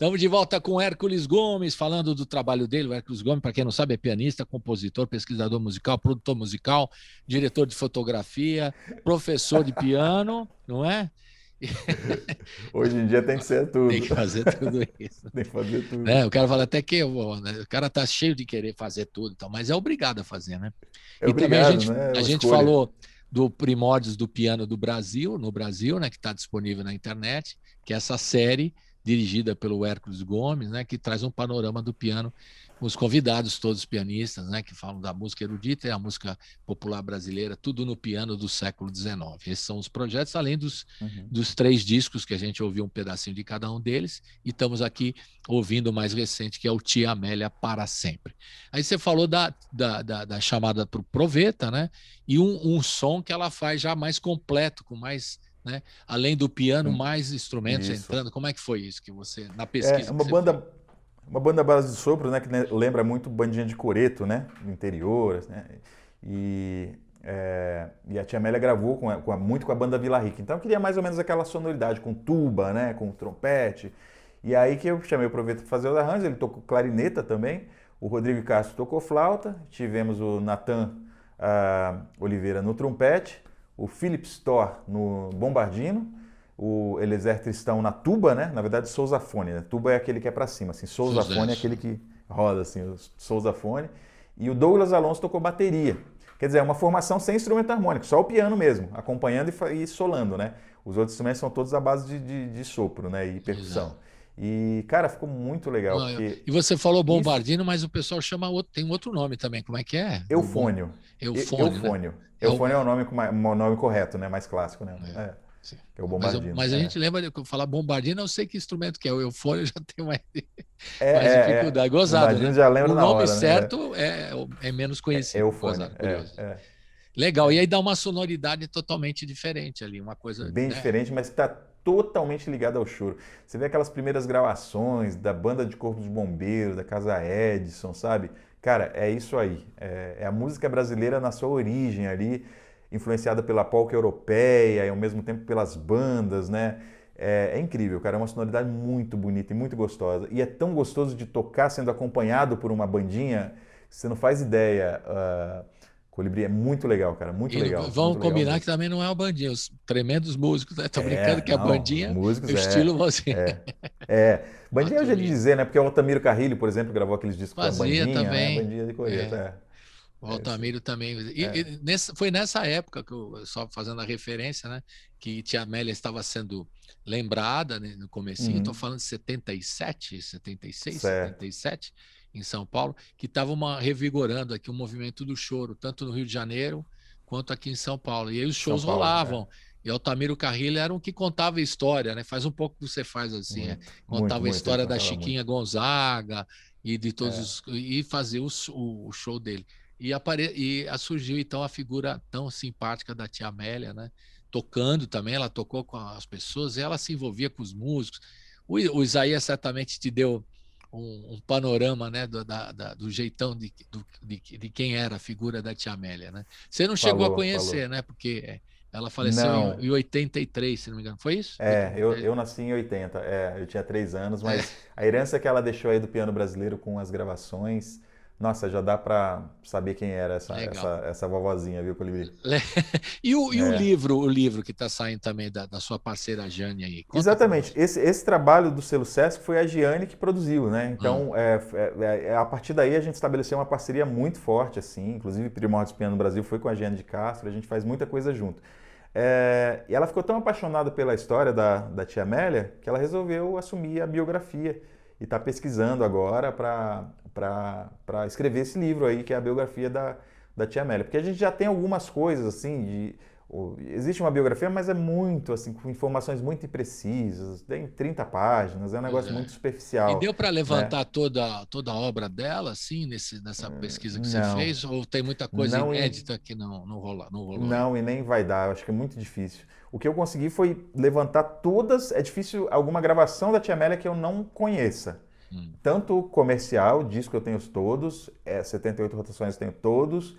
Estamos de volta com o Hércules Gomes, falando do trabalho dele. O Hércules Gomes, para quem não sabe, é pianista, compositor, pesquisador musical, produtor musical, diretor de fotografia, professor de piano, não é? Hoje em dia tem que ser tudo. Tem que fazer tudo isso. Tem que fazer tudo. O cara fala até que o cara tá cheio de querer fazer tudo, então, mas é obrigado a fazer, né? É e obrigado, também né? a gente falou do Primórdios do Piano do Brasil, no Brasil, né, que está disponível na internet, que é essa série dirigida pelo Hércules Gomes, né, que traz um panorama do piano, os convidados todos pianistas, né, que falam da música erudita e a música popular brasileira, tudo no piano do século XIX. Esses são os projetos, além dos 3 discos que a gente ouviu um pedacinho de cada um deles, e estamos aqui ouvindo o mais recente, que é o Tia Amélia para Sempre. Aí você falou da chamada para o Proveta, né, e um som que ela faz já mais completo, com mais... né? Além do piano, mais instrumentos entrando. Como é que foi isso que você, na pesquisa? Uma banda base de sopro, né? Que lembra muito bandinha de coreto, né? Do interior, né? E a Tia Amélia gravou muito com a banda Vila Rica. Então eu queria mais ou menos aquela sonoridade com tuba, né? Com trompete. E aí que eu chamei o Proveta para fazer os arranjos. Ele tocou clarineta também. O Rodrigo Castro tocou flauta. Tivemos o Natan Oliveira no trompete. O Philip Storr no bombardino, o Eliezer Tristão na tuba, né? Na verdade, sousafone, né? Tuba é aquele que é para cima, assim, sousafone é aquele que roda, assim, o sousafone. E o Douglas Alonso tocou bateria. Quer dizer, é uma formação sem instrumento harmônico, só o piano mesmo, acompanhando e solando, né? Os outros instrumentos são todos à base de sopro, né? E percussão. Exato. E, cara, ficou muito legal. Porque e você falou bombardino, mas o pessoal chama tem um outro nome também. Como é que é? Eufônio. Eufônio. Né? Eufônio é o nome correto, né? Mais clássico, né? É o bombardino. Mas a gente lembra de falar bombardino, eu sei que instrumento que é. O eufônio já tem mais dificuldade. Gozado, né? Já lembra o na nome hora, certo é menos É conhecido. eufônia. Curioso. Legal, e aí dá uma sonoridade totalmente diferente ali, uma coisa, Bem né? diferente, mas está totalmente ligado ao choro. Você vê aquelas primeiras gravações da banda de Corpo de Bombeiros, da Casa Edison, sabe? Cara, é isso aí. É a música brasileira na sua origem ali, influenciada pela polca europeia e ao mesmo tempo pelas bandas, né? É incrível, cara. É uma sonoridade muito bonita e muito gostosa. E é tão gostoso de tocar sendo acompanhado por uma bandinha, que você não faz ideia. Colibri é muito legal, cara. Muito E legal. vamos Muito legal combinar que mesmo. também não é a bandinha, os tremendos músicos, né? Tô brincando que a Não, os bandinha, o músicos estilo você. A Bandinha eu já de turminha. dizer, né? Porque o Altamiro Carrilho, por exemplo, gravou aqueles discos com a Fazia bandinha, né? também. Bandinha de Coreto, É. O É isso aí. Altamiro também. Foi nessa época que só fazendo a referência, né? Que Tia Amélia estava sendo lembrada, né, no comecinho, estou Uhum. falando de 77, 76, Certo. 77, em São Paulo, que estava revigorando aqui o movimento do choro, tanto no Rio de Janeiro quanto aqui em São Paulo. E aí os São shows Paulo, rolavam. E Altamiro Carrilho era um que contava a história, né? Faz um pouco o que você faz assim, Muito, muito, contava a muito. Ele história da cantava Chiquinha muito. Gonzaga e de todos É. e fazer o show dele. Surgiu então a figura tão simpática da Tia Amélia, né? Tocando também, ela tocou com as pessoas, e ela se envolvia com os músicos. O Isaías certamente te deu um panorama, né, do jeitão de quem era a figura da Tia Amélia, né? Você não chegou a Falou, falou. conhecer, né? Porque ela faleceu Não. em 83, se não me engano. Foi isso? Eu nasci em 80, eu tinha 3 anos, É. mas a herança que ela deixou aí do piano brasileiro com as gravações, nossa, já dá pra saber quem era Legal. essa vovozinha, viu, Colibri? E o É. livro que está saindo também da sua parceira Jane aí? Conta para Exatamente. nós. Esse trabalho do selo Sesc foi a Giane que produziu, né? Ah, Então, a partir daí a gente estabeleceu uma parceria muito forte, assim. Inclusive, Primórdios Piano no Brasil foi com a Giane de Castro, a gente faz muita coisa junto. E ela ficou tão apaixonada pela história da Tia Amélia que ela resolveu assumir a biografia e está pesquisando agora para escrever esse livro aí, que é a biografia da Tia Amélia. Porque a gente já tem algumas coisas, assim, existe uma biografia, mas é muito, assim, com informações muito imprecisas, tem 30 páginas, é um pois negócio é. muito E superficial, deu para né? levantar toda a obra dela, assim, nessa pesquisa que você Não, fez? Ou tem muita coisa não, inédita que não rolou não, ainda? e nem vai dar, eu acho que é muito difícil. O que eu consegui foi levantar todas, é difícil alguma gravação da Tia Amélia que eu não conheça. Hum. Tanto comercial, disco eu tenho todos, 78 rotações eu tenho todos,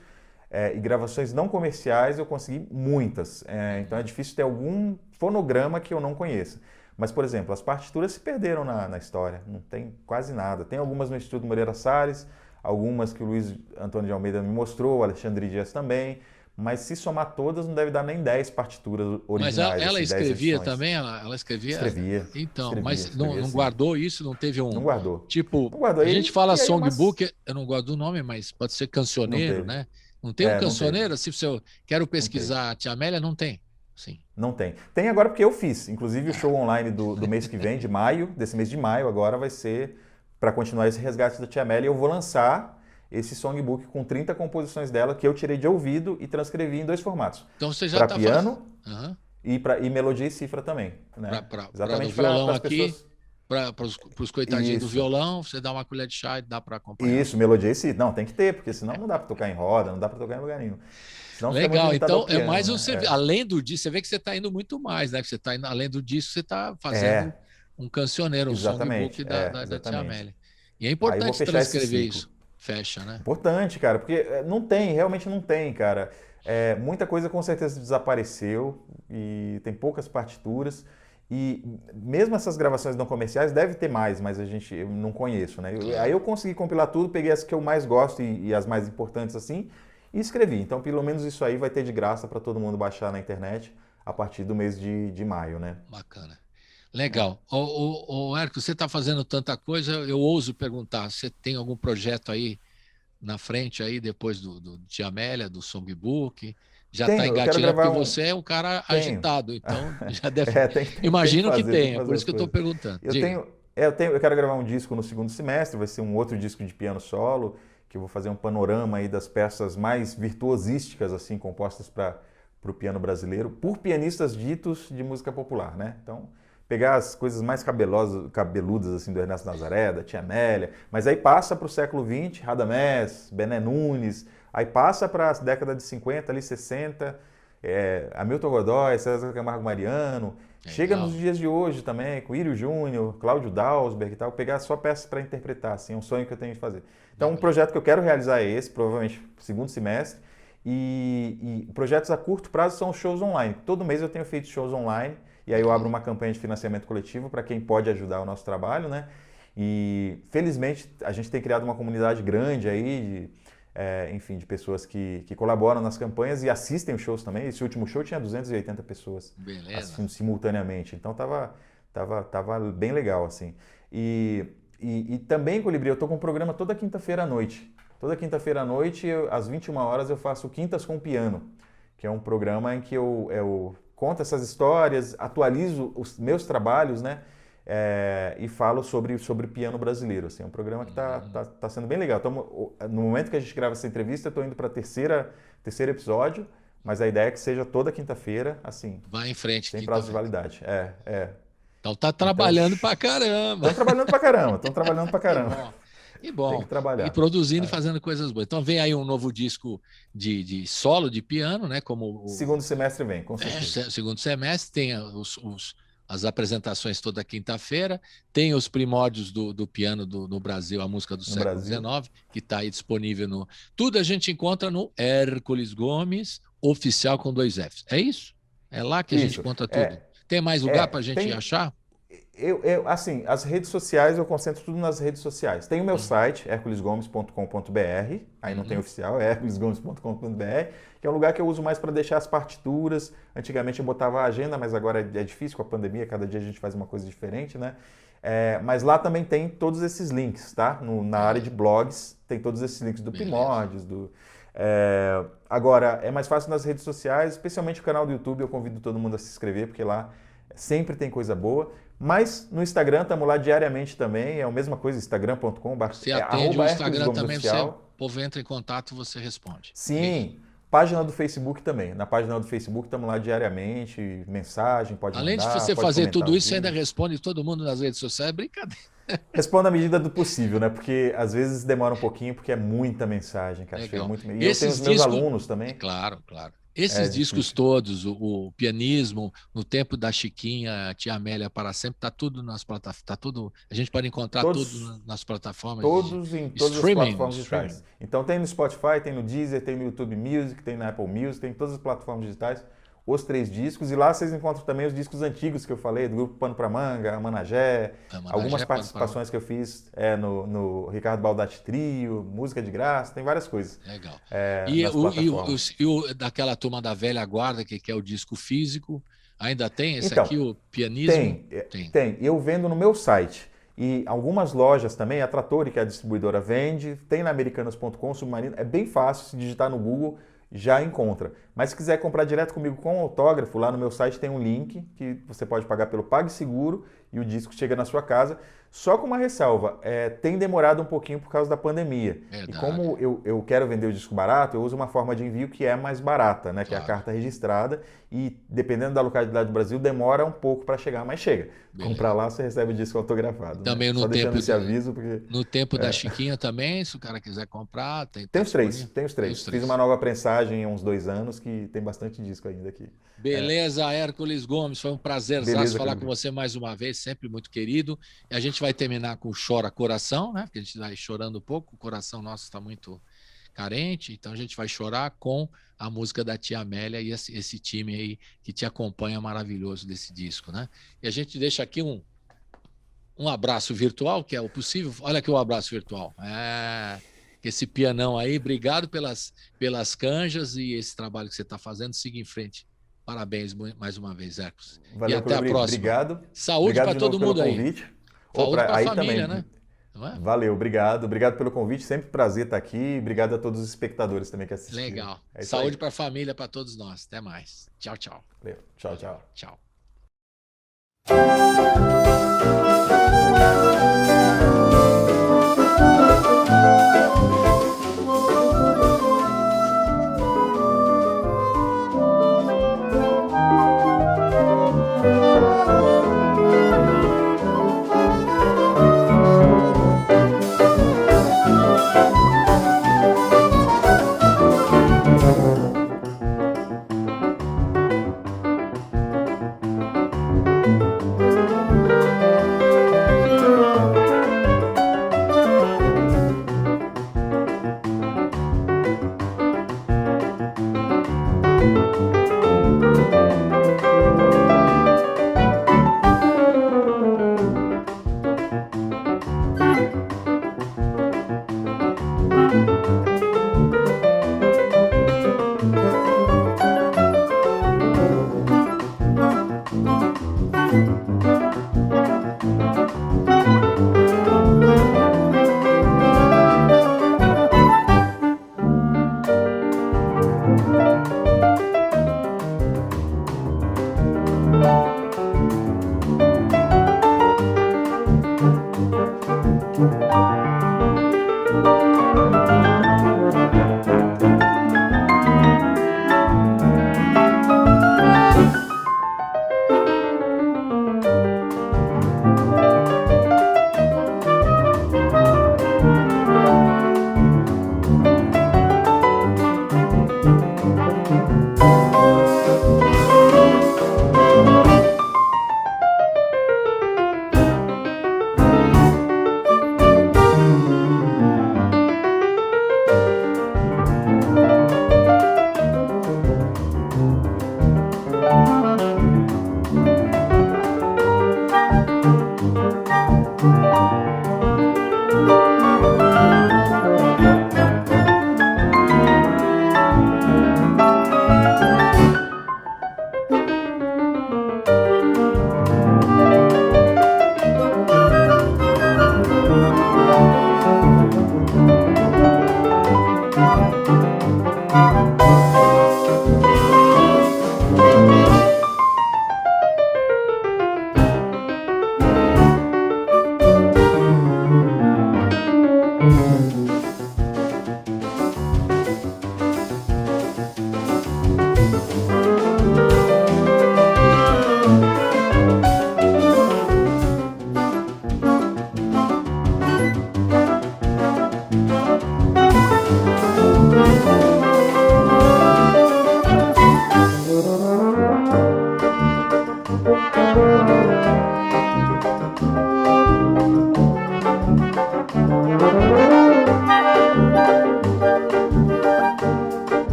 e gravações não comerciais eu consegui muitas. Então é difícil ter algum fonograma que eu não conheça. Mas, por exemplo, as partituras se perderam na história, não tem quase nada. Tem algumas no Instituto Moreira Salles, algumas que o Luiz Antônio de Almeida me mostrou, o Alexandre Dias também, mas se somar todas não deve dar nem 10 partituras Mas originais, ela assim, 10 escrevia edições. também? Ela escrevia? Escrevia, Então, escrevia, mas não, escrevia não sim. guardou isso? Não teve Não guardou. tipo, Não guardou. a gente fala E aí umas... songbook, eu não guardo o nome, mas pode ser Não cancioneiro, teve. né? Não tem um Não teve. cancioneiro? Se eu quero Não teve. pesquisar a Tia Amélia, não tem. Sim. Não tem. Tem agora porque eu fiz. Inclusive o show online do mês que vem, de maio, desse mês de maio, agora vai ser para continuar esse resgate da Tia Amélia. Eu vou lançar esse songbook com 30 composições dela que eu tirei de ouvido e transcrevi em 2 formatos. Então você já Para está piano fazendo. e melodia e cifra também. Né? Para do Exatamente violão para as aqui, pessoas. para os coitadinhos do Isso. violão, você dá uma colher de chá e dá para acompanhar. Isso, melodia e cifra. Não, tem que ter, porque senão não dá para tocar em roda, não dá para tocar em lugar nenhum. Senão fica muito Legal, limitado ao então é piano, mais um né? serviço. Além do disco, você vê que você está indo muito mais, né? Que você está indo, além do disco, você está fazendo É, um cancioneiro, um songbook exatamente. da Tia Exatamente. Amélia. E é Aí eu vou importante fechar esse transcrever ciclo. isso. Fecha, né? Importante, cara, porque não tem, realmente não tem, cara. Muita coisa com certeza desapareceu e tem poucas partituras. E mesmo essas gravações não comerciais deve ter mais, mas eu não conheço, né? Claro. Aí eu consegui compilar tudo, peguei as que eu mais gosto e as mais importantes assim e escrevi. Então pelo menos isso aí vai ter de graça para todo mundo baixar na internet a partir do mês de maio, né? Bacana. Legal. Érico, você está fazendo tanta coisa, eu ouso perguntar, você tem algum projeto aí na frente aí, depois do Tia Amélia, do songbook? Já está Eu quero engatilhando, porque gravar você é um cara Tenho. agitado, então já deve. Tem Imagino que tem que tenha, fazer por isso as que eu estou coisas. perguntando. Eu Diga. eu quero gravar um disco no segundo semestre, vai ser um outro disco de piano solo, que eu vou fazer um panorama aí das peças mais virtuosísticas assim compostas para o piano brasileiro, por pianistas ditos de música popular, né? Então, pegar as coisas mais cabeludas assim, do Ernesto Nazaré, da Tia Amélia, mas aí passa para o século XX, Radamés, Bené Nunes, aí passa para a década de 50, ali 60, Hamilton Godoy, César Camargo Mariano, chega nos dias de hoje também, com Írio Júnior, Cláudio Dalsberg e tal, pegar só peças para interpretar, assim, é um sonho que eu tenho de fazer. Então, um projeto que eu quero realizar é esse, provavelmente segundo semestre, e projetos a curto prazo são shows online. Todo mês eu tenho feito shows online, e aí eu abro uma campanha de financiamento coletivo para quem pode ajudar o nosso trabalho, né? E felizmente a gente tem criado uma comunidade grande aí, enfim, de pessoas que colaboram nas campanhas e assistem os shows também. Esse último show tinha 280 pessoas assistindo simultaneamente, então tava bem legal, assim. E também, Colibri, eu tô com um programa toda quinta-feira à noite. Toda quinta-feira à noite, às 21 horas, eu faço Quintas com Piano, que é um programa em que eu conto essas histórias, atualizo os meus trabalhos, né? E falo sobre piano brasileiro. Assim, é um programa que tá sendo bem legal. No momento que a gente grava essa entrevista, eu estou indo para o terceiro episódio, mas a ideia é que seja toda quinta-feira, assim. Vai em frente. Sem prazo de validade. Então tá trabalhando pra caramba. Estão trabalhando pra caramba. Que bom. Tem que trabalhar. E produzindo e fazendo coisas boas. Então vem aí um novo disco de solo de piano, né? Como segundo semestre vem, com certeza. Segundo semestre tem as apresentações toda quinta-feira, tem os primórdios do piano no Brasil, a música do século XIX, que está aí disponível no... Tudo a gente encontra no Hércules Gomes, oficial com 2 Fs. É isso? É lá que a gente encontra tudo. Tem mais lugar para a gente achar? Assim, as redes sociais, eu concentro tudo nas redes sociais. Tem o meu site, herculesgomes.com.br, aí não tem oficial, é herculesgomes.com.br, que é um lugar que eu uso mais para deixar as partituras. Antigamente eu botava a agenda, mas agora é difícil com a pandemia, cada dia a gente faz uma coisa diferente, né? Mas lá também tem todos esses links, tá? Na área de blogs, tem todos esses links do Primórdios, Agora, é mais fácil nas redes sociais, especialmente o canal do YouTube, eu convido todo mundo a se inscrever, porque lá sempre tem coisa boa. Mas no Instagram estamos lá diariamente também, é a mesma coisa, instagram.com/. Você atende o Instagram também, o povo entra em contato, você responde. Sim, página do Facebook também. Na página do Facebook estamos lá diariamente, mensagem, pode mandar. Além de você fazer tudo isso, você ainda responde todo mundo nas redes sociais, é brincadeira. Respondo à medida do possível, né? Porque às vezes demora um pouquinho, porque é muita mensagem, cara. E eu tenho os meus alunos também. Claro. Esses discos todos, o pianismo, no tempo da Chiquinha, Tia Amélia para sempre, tá tudo nas plataformas, tá tudo, a gente pode encontrar tudo nas plataformas em todas as plataformas digitais. Então tem no Spotify, tem no Deezer, tem no YouTube Music, tem na Apple Music, tem em todas as plataformas digitais, os 3 discos, e lá vocês encontram também os discos antigos que eu falei, do grupo Pano pra Manga, Managé, algumas participações que eu fiz no Ricardo Baldatti Trio, Música de Graça, tem várias coisas. Legal. E daquela turma da velha guarda, que é o disco físico, ainda tem esse aqui, o pianismo? Tem. Eu vendo no meu site. E algumas lojas também, a Trattori, que é a distribuidora, vende, tem na americanas.com, Submarino, é bem fácil, se digitar no Google, já encontra. Mas se quiser comprar direto comigo com autógrafo, lá no meu site tem um link que você pode pagar pelo PagSeguro e o disco chega na sua casa. Só com uma ressalva, tem demorado um pouquinho por causa da pandemia. Verdade. E como eu quero vender o disco barato, eu uso uma forma de envio que é mais barata, né? Que é a carta registrada. E dependendo da localidade do Brasil, demora um pouco para chegar, mas chega. Comprar lá, você recebe o disco autografado. Também né? no tempo esse aviso, porque... No tempo da Chiquinha também, se o cara quiser comprar... Tem os três. Fiz uma nova prensagem há uns 2 anos que tem bastante disco ainda aqui. Beleza, Hércules Gomes, foi um prazer falar com você mais uma vez, sempre muito querido. E a gente vai terminar com Chora Coração, né? Porque a gente vai chorando um pouco, o coração nosso está muito carente, então a gente vai chorar com a música da Tia Amélia e esse time aí que te acompanha maravilhoso desse disco, né? E a gente deixa aqui um abraço virtual, que é o possível. Olha aqui o abraço virtual. Esse pianão aí, obrigado pelas canjas e esse trabalho que você está fazendo, siga em frente. Parabéns mais uma vez, Hércules. Valeu, e até a próxima. Obrigado. Saúde para todo mundo aí. Convite. Saúde para a família, também, né? Não é? Valeu, obrigado. Obrigado pelo convite. Sempre prazer estar aqui. Obrigado a todos os espectadores também que assistiram. Legal. Saúde para a família, para todos nós. Até mais. Tchau, tchau. Valeu. Tchau, tchau. Tchau.